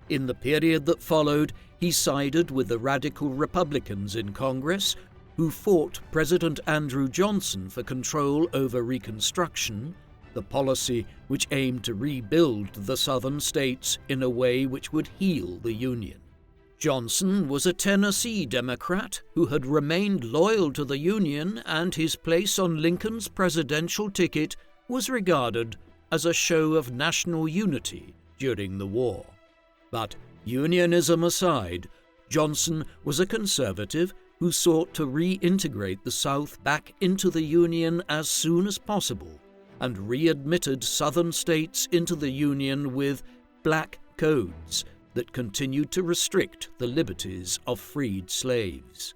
Speaker 1: In the period that followed, he sided with the radical Republicans in Congress, who fought President Andrew Johnson for control over Reconstruction, the policy which aimed to rebuild the Southern states in a way which would heal the Union. Johnson was a Tennessee Democrat who had remained loyal to the Union, and his place on Lincoln's presidential ticket was regarded as a show of national unity during the war. But Unionism aside, Johnson was a conservative who sought to reintegrate the South back into the Union as soon as possible, and readmitted Southern states into the Union with black codes that continued to restrict the liberties of freed slaves.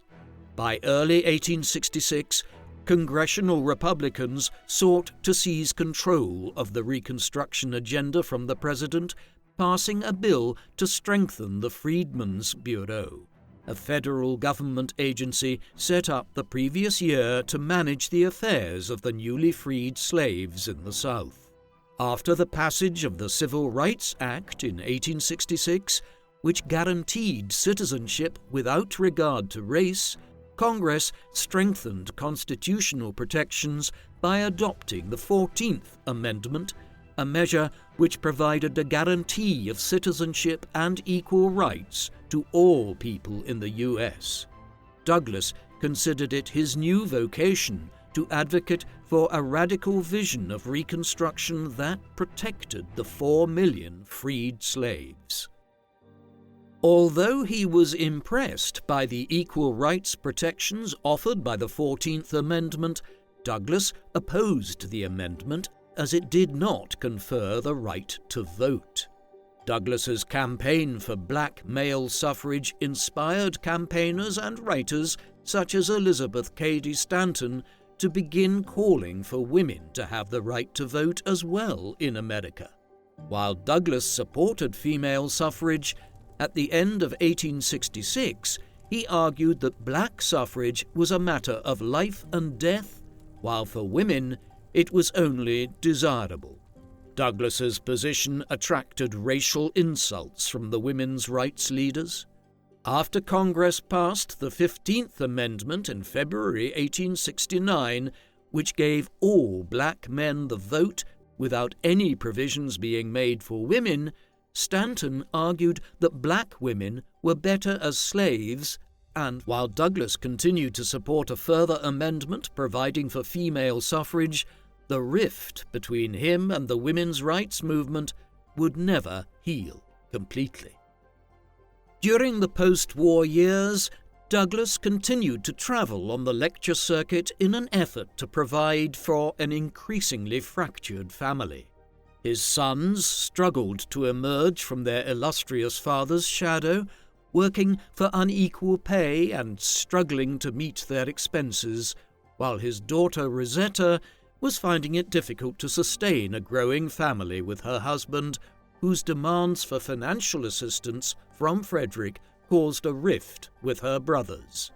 Speaker 1: By early 1866, congressional Republicans sought to seize control of the Reconstruction agenda from the president, passing a bill to strengthen the Freedmen's Bureau, a federal government agency set up the previous year to manage the affairs of the newly freed slaves in the South. After the passage of the Civil Rights Act in 1866, which guaranteed citizenship without regard to race, Congress strengthened constitutional protections by adopting the 14th Amendment, a measure which provided a guarantee of citizenship and equal rights to all people in the U.S. Douglass considered it his new vocation to advocate for a radical vision of Reconstruction that protected the 4 million freed slaves. Although he was impressed by the equal rights protections offered by the 14th Amendment, Douglass opposed the amendment as it did not confer the right to vote. Douglass's campaign for black male suffrage inspired campaigners and writers such as Elizabeth Cady Stanton to begin calling for women to have the right to vote as well in America. While Douglass supported female suffrage, at the end of 1866, he argued that black suffrage was a matter of life and death, while for women it was only desirable. Douglass's position attracted racial insults from the women's rights leaders. After Congress passed the 15th Amendment in February 1869, which gave all black men the vote without any provisions being made for women, Stanton argued that black women were better as slaves, and while Douglass continued to support a further amendment providing for female suffrage, the rift between him and the women's rights movement would never heal completely. During the post-war years, Douglass continued to travel on the lecture circuit in an effort to provide for an increasingly fractured family. His sons struggled to emerge from their illustrious father's shadow, working for unequal pay and struggling to meet their expenses, while his daughter Rosetta was finding it difficult to sustain a growing family with her husband, whose demands for financial assistance from Frederick caused a rift with her brothers.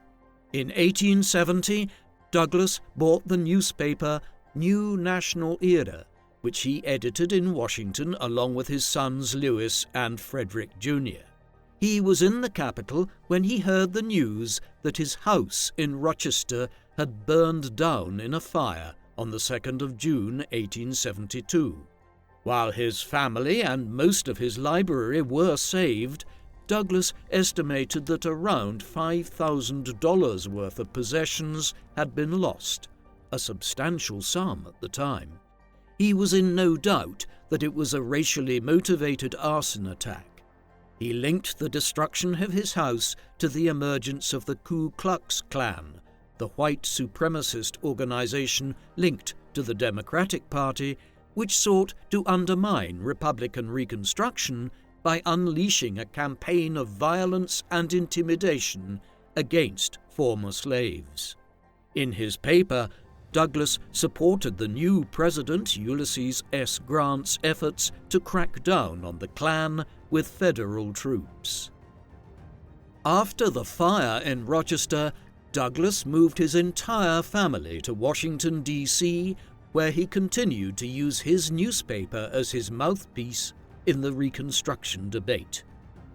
Speaker 1: In 1870, Douglass bought the newspaper New National Era, which he edited in Washington along with his sons Lewis and Frederick Jr. He was in the capital when he heard the news that his house in Rochester had burned down in a fire on the 2nd of June, 1872. While his family and most of his library were saved, Douglass estimated that around $5,000 worth of possessions had been lost, a substantial sum at the time. He was in no doubt that it was a racially motivated arson attack. He linked the destruction of his house to the emergence of the Ku Klux Klan, the white supremacist organization linked to the Democratic Party, which sought to undermine Republican Reconstruction by unleashing a campaign of violence and intimidation against former slaves. In his paper, Douglass supported the new President Ulysses S. Grant's efforts to crack down on the Klan with federal troops. After the fire in Rochester, Douglass moved his entire family to Washington, D.C., where he continued to use his newspaper as his mouthpiece in the Reconstruction debate.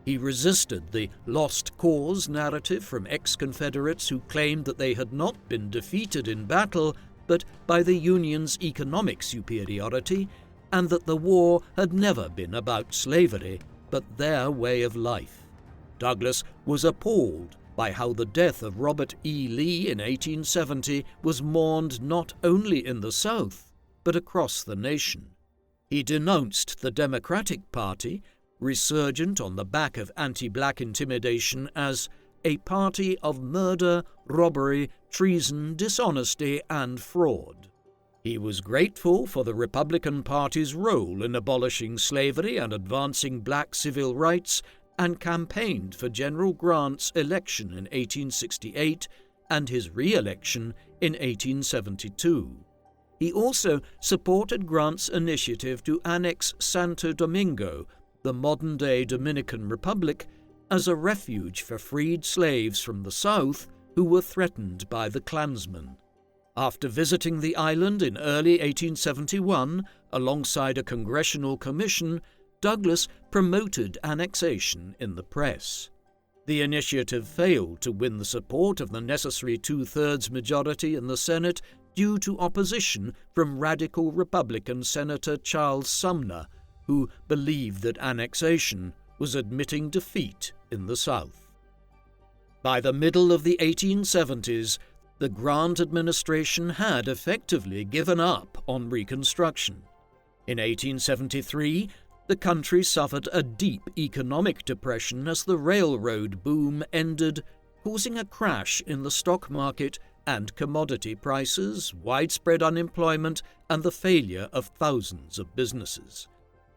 Speaker 1: He resisted the lost cause narrative from ex-Confederates who claimed that they had not been defeated in battle, but by the Union's economic superiority, and that the war had never been about slavery, but their way of life. Douglass was appalled by how the death of Robert E. Lee in 1870 was mourned not only in the South, but across the nation. He denounced the Democratic Party, resurgent on the back of anti-black intimidation, as a party of murder, robbery, treason, dishonesty, and fraud. He was grateful for the Republican Party's role in abolishing slavery and advancing black civil rights, and campaigned for General Grant's election in 1868 and his re-election in 1872. He also supported Grant's initiative to annex Santo Domingo, the modern-day Dominican Republic, as a refuge for freed slaves from the South who were threatened by the Klansmen. After visiting the island in early 1871, alongside a congressional commission, Douglass promoted annexation in the press. The initiative failed to win the support of the necessary two-thirds majority in the Senate due to opposition from radical Republican Senator Charles Sumner, who believed that annexation was admitting defeat in the South. By the middle of the 1870s, the Grant administration had effectively given up on Reconstruction. In 1873, the country suffered a deep economic depression as the railroad boom ended, causing a crash in the stock market and commodity prices, widespread unemployment, and the failure of thousands of businesses.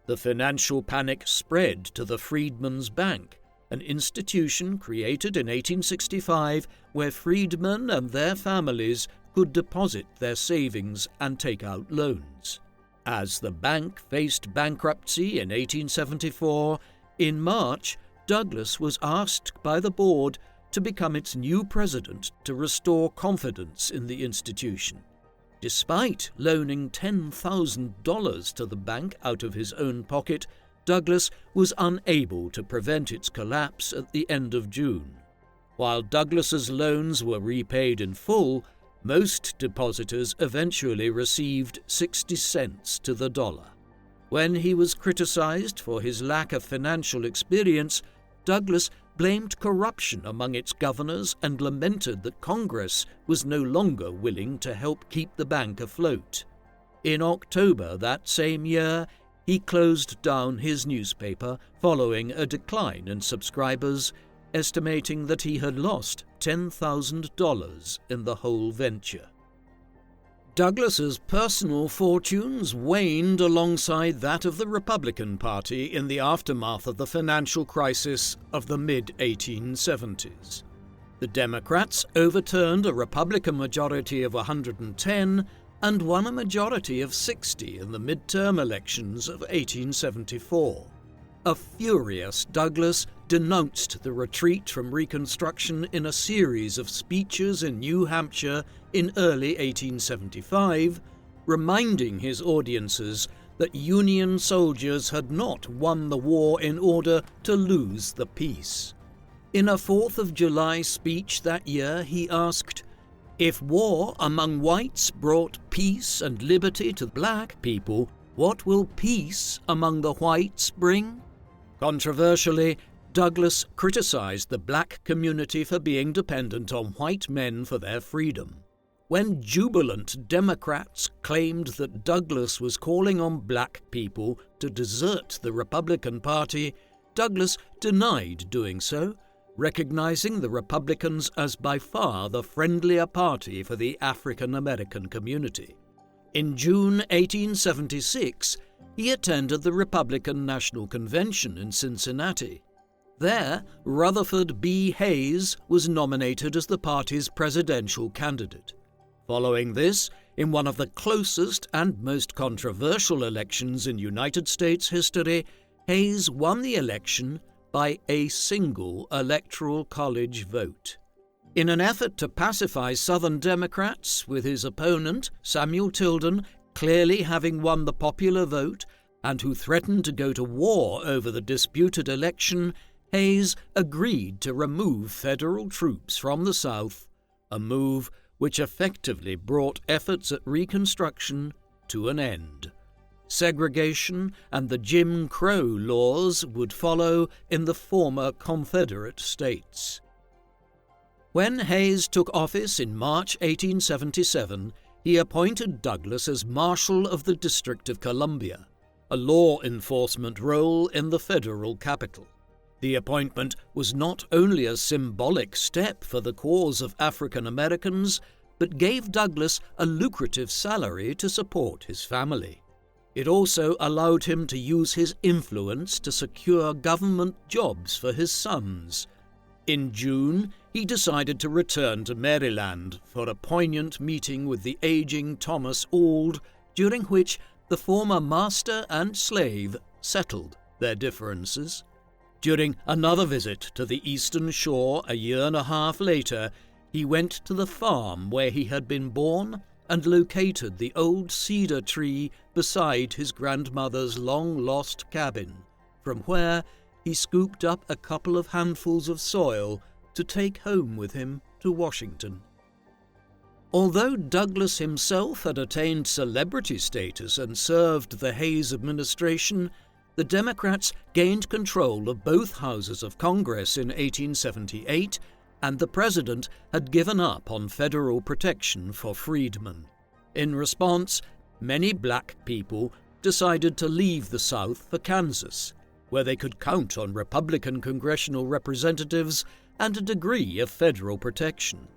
Speaker 1: The financial panic spread to the Freedmen's Bank, an institution created in 1865 where freedmen and their families could deposit their savings and take out loans. As the bank faced bankruptcy in 1874, in March, Douglass was asked by the board to become its new president to restore confidence in the institution. Despite loaning $10,000 to the bank out of his own pocket, Douglass was unable to prevent its collapse at the end of June. While Douglass's loans were repaid in full, most depositors eventually received 60 cents to the dollar. When he was criticized for his lack of financial experience, Douglass blamed corruption among its governors and lamented that Congress was no longer willing to help keep the bank afloat. In October that same year, he closed down his newspaper following a decline in subscribers, estimating that he had lost $10,000 in the whole venture. Douglass's personal fortunes waned alongside that of the Republican Party in the aftermath of the financial crisis of the mid-1870s. The Democrats overturned a Republican majority of 110 and won a majority of 60 in the midterm elections of 1874. A furious Douglass denounced the retreat from Reconstruction in a series of speeches in New Hampshire in early 1875, reminding his audiences that Union soldiers had not won the war in order to lose the peace. In a 4th of July speech that year, he asked, "If war among whites brought peace and liberty to black people, what will peace among the whites bring?" Controversially, Douglass criticized the black community for being dependent on white men for their freedom. When jubilant Democrats claimed that Douglass was calling on black people to desert the Republican Party, Douglass denied doing so, recognizing the Republicans as by far the friendlier party for the African American community. In June 1876, he attended the Republican National Convention in Cincinnati. There, Rutherford B. Hayes was nominated as the party's presidential candidate. Following this, in one of the closest and most controversial elections in United States history, Hayes won the election by a single electoral college vote. In an effort to pacify Southern Democrats, with his opponent, Samuel Tilden, clearly having won the popular vote, and who threatened to go to war over the disputed election, Hayes agreed to remove federal troops from the South, a move which effectively brought efforts at Reconstruction to an end. Segregation and the Jim Crow laws would follow in the former Confederate states. When Hayes took office in March 1877, he appointed Douglass as Marshal of the District of Columbia, a law enforcement role in the federal capital. The appointment was not only a symbolic step for the cause of African Americans, but gave Douglass a lucrative salary to support his family. It also allowed him to use his influence to secure government jobs for his sons. In June, he decided to return to Maryland for a poignant meeting with the aging Thomas Auld, during which the former master and slave settled their differences. During another visit to the Eastern Shore a year and a half later, he went to the farm where he had been born and located the old cedar tree beside his grandmother's long-lost cabin, from where he scooped up a couple of handfuls of soil to take home with him to Washington. Although Douglass himself had attained celebrity status and served the Hayes administration, the Democrats gained control of both houses of Congress in 1878, and the president had given up on federal protection for freedmen. In response, many black people decided to leave the South for Kansas, where they could count on Republican congressional representatives and a degree of federal protection.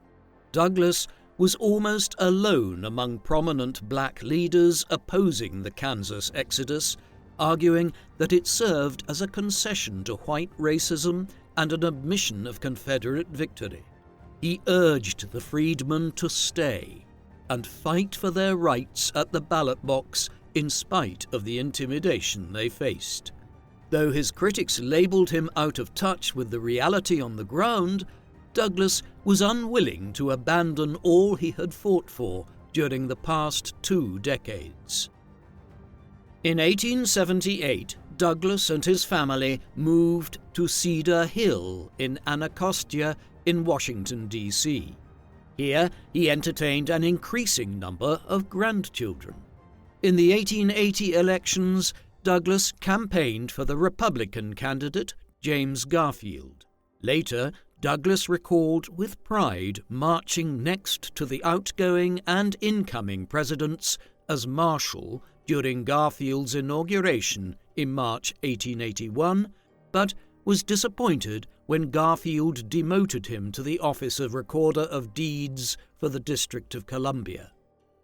Speaker 1: Douglass was almost alone among prominent black leaders opposing the Kansas exodus, arguing that it served as a concession to white racism and an admission of Confederate victory. He urged the freedmen to stay and fight for their rights at the ballot box in spite of the intimidation they faced. Though his critics labelled him out of touch with the reality on the ground, Douglass was unwilling to abandon all he had fought for during the past 2 decades. In 1878, Douglass and his family moved to Cedar Hill in Anacostia in Washington, D.C. Here he entertained an increasing number of grandchildren. In the 1880 elections, Douglass campaigned for the Republican candidate James Garfield. Later, Douglass recalled with pride marching next to the outgoing and incoming presidents as Marshal during Garfield's inauguration in March 1881, but was disappointed when Garfield demoted him to the office of Recorder of Deeds for the District of Columbia.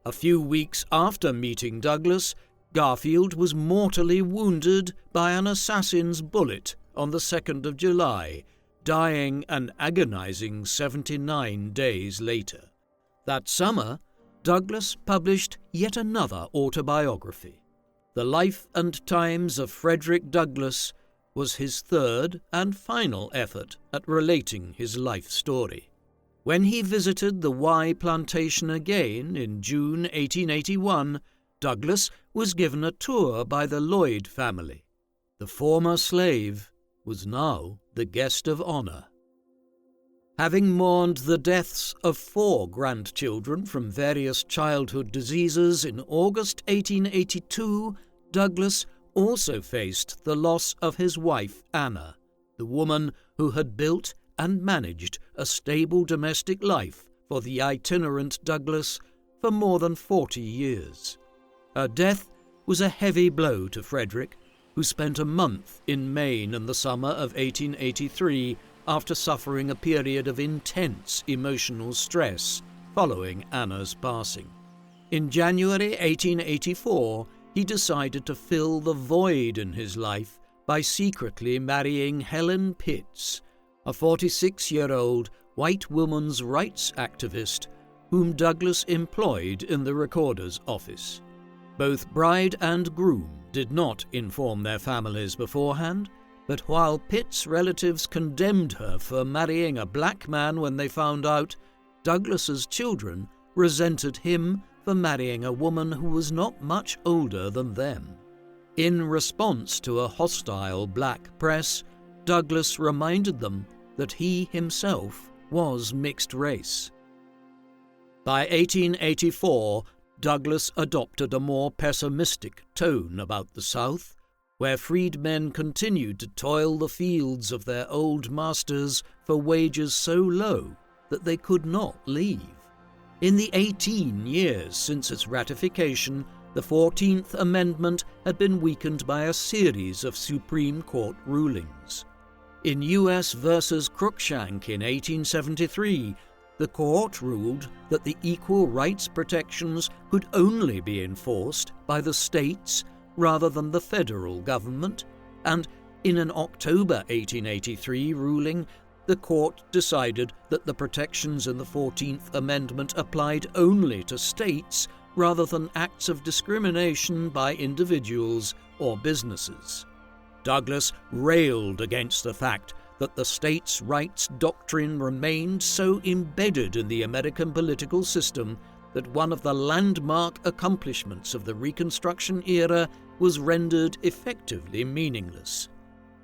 Speaker 1: A few weeks after meeting Douglass, Garfield was mortally wounded by an assassin's bullet on the 2nd of July, dying an agonizing 79 days later. That summer, Douglass published yet another autobiography. The Life and Times of Frederick Douglass was his third and final effort at relating his life story. When he visited the Y plantation again in June 1881, Douglass was given a tour by the Lloyd family. The former slave was now the guest of honor. Having mourned the deaths of 4 grandchildren from various childhood diseases in August 1882, Douglass also faced the loss of his wife Anna, the woman who had built and managed a stable domestic life for the itinerant Douglass for more than 40 years. Her death was a heavy blow to Frederick, who spent a month in Maine in the summer of 1883 after suffering a period of intense emotional stress following Anna's passing. In January 1884, he decided to fill the void in his life by secretly marrying Helen Pitts, a 46-year-old white woman's rights activist whom Douglass employed in the recorder's office. Both bride and groom did not inform their families beforehand, but while Pitt's relatives condemned her for marrying a black man when they found out, Douglass's children resented him for marrying a woman who was not much older than them. In response to a hostile black press, Douglass reminded them that he himself was mixed race. By 1884, Douglass adopted a more pessimistic tone about the South, where freedmen continued to toil the fields of their old masters for wages so low that they could not leave. In the 18 years since its ratification, the 14th Amendment had been weakened by a series of Supreme Court rulings. In U.S. versus Cruikshank in 1873, the court ruled that the equal rights protections could only be enforced by the states rather than the federal government, and in an October 1883 ruling, the court decided that the protections in the 14th Amendment applied only to states rather than acts of discrimination by individuals or businesses. Douglass railed against the fact that the states' rights doctrine remained so embedded in the American political system that one of the landmark accomplishments of the Reconstruction era was rendered effectively meaningless.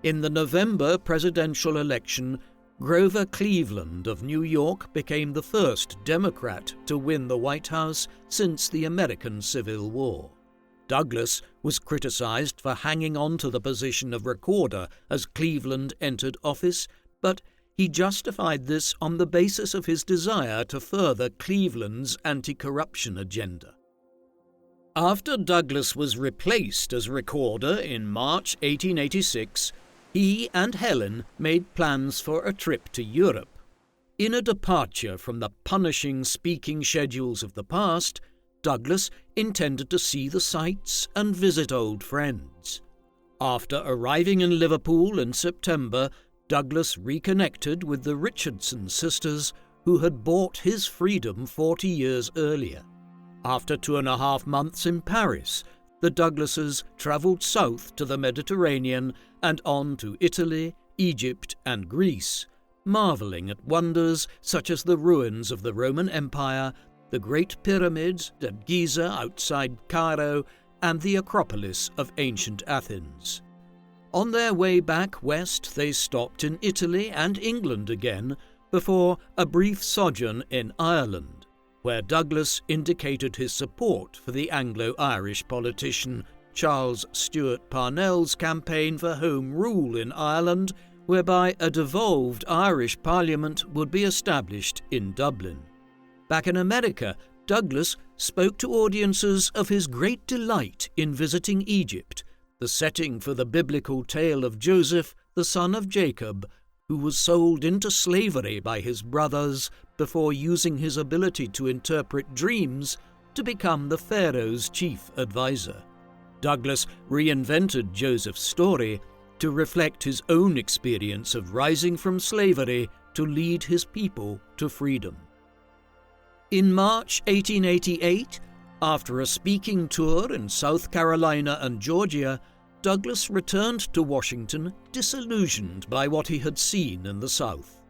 Speaker 1: In the November presidential election, Grover Cleveland of New York became the first Democrat to win the White House since the American Civil War. Douglass was criticized for hanging on to the position of recorder as Cleveland entered office, but he justified this on the basis of his desire to further Cleveland's anti-corruption agenda. After Douglass was replaced as recorder in March 1886, he and Helen made plans for a trip to Europe. In a departure from the punishing speaking schedules of the past, Douglass intended to see the sights and visit old friends. After arriving in Liverpool in September, Douglass reconnected with the Richardson sisters, who had bought his freedom 40 years earlier. After 2.5 months in Paris, the Douglasses travelled south to the Mediterranean and on to Italy, Egypt, and Greece, marvelling at wonders such as the ruins of the Roman Empire, the Great Pyramids at Giza outside Cairo, and the Acropolis of ancient Athens. On their way back west, they stopped in Italy and England again, before a brief sojourn in Ireland, where Douglass indicated his support for the Anglo-Irish politician Charles Stewart Parnell's campaign for Home Rule in Ireland, whereby a devolved Irish Parliament would be established in Dublin. Back in America, Douglass spoke to audiences of his great delight in visiting Egypt, the setting for the biblical tale of Joseph, the son of Jacob, who was sold into slavery by his brothers before using his ability to interpret dreams to become the Pharaoh's chief advisor. Douglass reinvented Joseph's story to reflect his own experience of rising from slavery to lead his people to freedom. In March 1888, after a speaking tour in South Carolina and Georgia, Douglass returned to Washington disillusioned by what he had seen in the South.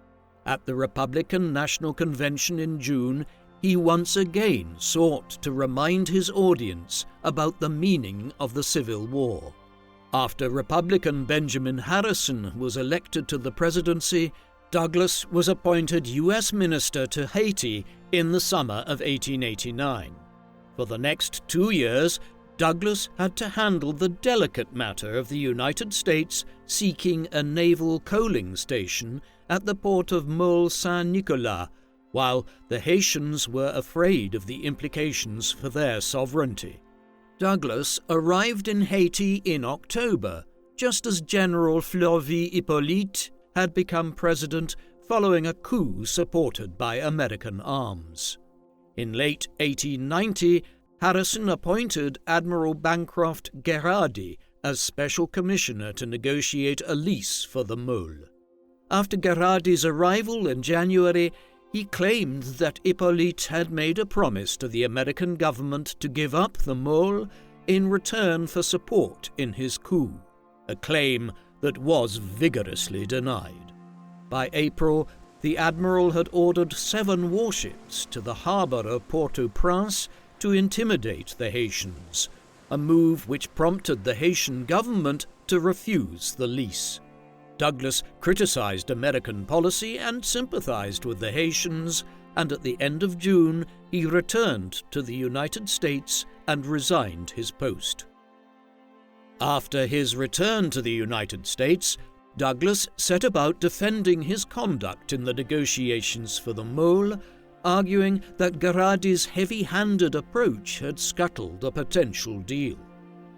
Speaker 1: At the Republican National Convention in June, he once again sought to remind his audience about the meaning of the Civil War. After Republican Benjamin Harrison was elected to the presidency, Douglass was appointed U.S. Minister to Haiti in the summer of 1889. For the next 2 years, Douglass had to handle the delicate matter of the United States seeking a naval coaling station at the port of Mole Saint-Nicolas, while the Haitians were afraid of the implications for their sovereignty. Douglass arrived in Haiti in October, just as General Fleury Hippolyte had become president following a coup supported by American arms. In late 1890, Harrison appointed Admiral Bancroft Gherardi as special commissioner to negotiate a lease for the mole. After Gherardi's arrival in January, he claimed that Hippolyte had made a promise to the American government to give up the mole in return for support in his coup, a claim that was vigorously denied. By April, the admiral had ordered 7 warships to the harbour of Port-au-Prince to intimidate the Haitians, a move which prompted the Haitian government to refuse the lease. Douglass criticized American policy and sympathized with the Haitians, and at the end of June he returned to the United States and resigned his post. After his return to the United States, Douglass set about defending his conduct in the negotiations for the mole, arguing that Gherardi's heavy-handed approach had scuttled a potential deal.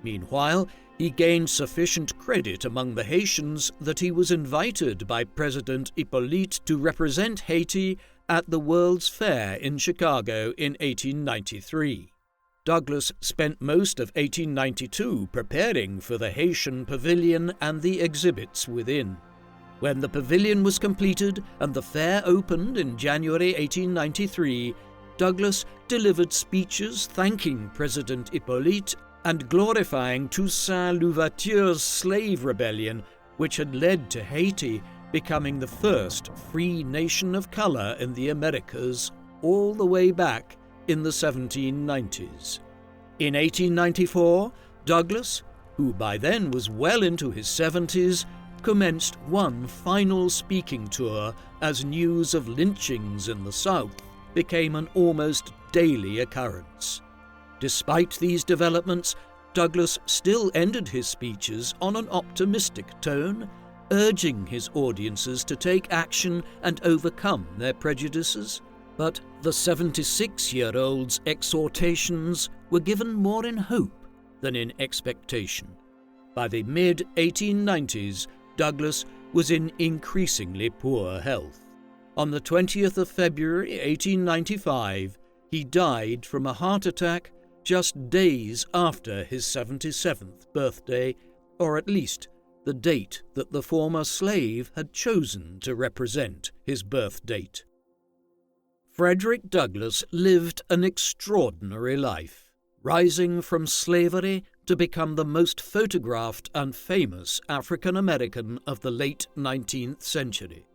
Speaker 1: Meanwhile, he gained sufficient credit among the Haitians that he was invited by President Hippolyte to represent Haiti at the World's Fair in Chicago in 1893. Douglass spent most of 1892 preparing for the Haitian pavilion and the exhibits within. When the pavilion was completed and the fair opened in January 1893, Douglass delivered speeches thanking President Hippolyte and glorifying Toussaint Louverture's slave rebellion, which had led to Haiti becoming the first free nation of color in the Americas all the way back in the 1790s. In 1894, Douglass, who by then was well into his 70s, commenced one final speaking tour as news of lynchings in the South became an almost daily occurrence. Despite these developments, Douglass still ended his speeches on an optimistic tone, urging his audiences to take action and overcome their prejudices. But the 76-year-old's exhortations were given more in hope than in expectation. By the mid-1890s, Douglass was in increasingly poor health. On the 20th of February 1895, he died from a heart attack just days after his 77th birthday, or at least the date that the former slave had chosen to represent his birth date. Frederick Douglass lived an extraordinary life, rising from slavery to become the most photographed and famous African American of the late 19th century.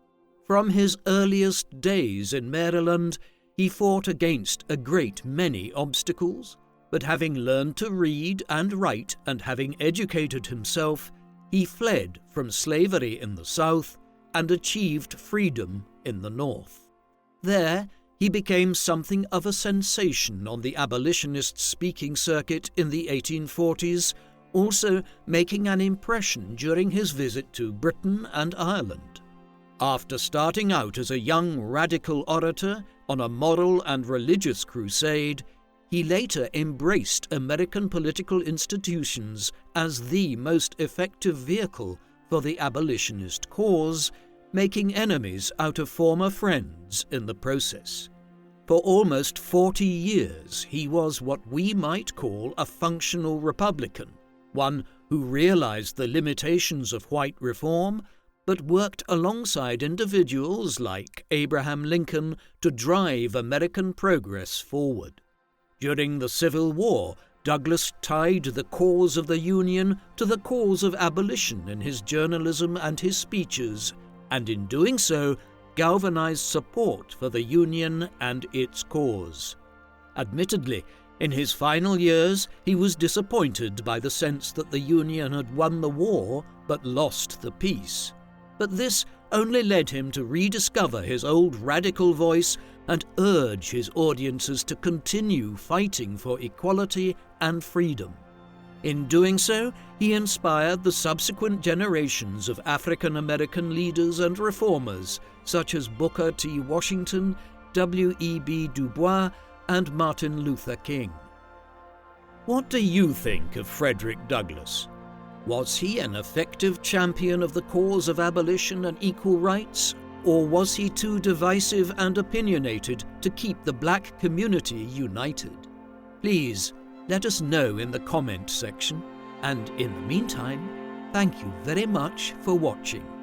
Speaker 1: From his earliest days in Maryland, he fought against a great many obstacles, but having learned to read and write and having educated himself, he fled from slavery in the South and achieved freedom in the North. There, he became something of a sensation on the abolitionist speaking circuit in the 1840s, also making an impression during his visit to Britain and Ireland. After starting out as a young radical orator on a moral and religious crusade, he later embraced American political institutions as the most effective vehicle for the abolitionist cause, making enemies out of former friends in the process. For almost 40 years, he was what we might call a functional Republican, one who realized the limitations of white reform, but worked alongside individuals like Abraham Lincoln to drive American progress forward. During the Civil War, Douglass tied the cause of the Union to the cause of abolition in his journalism and his speeches, and in doing so, galvanized support for the Union and its cause. Admittedly, in his final years, he was disappointed by the sense that the Union had won the war but lost the peace. But this only led him to rediscover his old radical voice and urge his audiences to continue fighting for equality and freedom. In doing so, he inspired the subsequent generations of African American leaders and reformers, such as Booker T. Washington, W.E.B. Du Bois, and Martin Luther King. What do you think of Frederick Douglass? Was he an effective champion of the cause of abolition and equal rights, or was he too divisive and opinionated to keep the black community united? Please let us know in the comment section, And in the meantime, thank you very much for watching.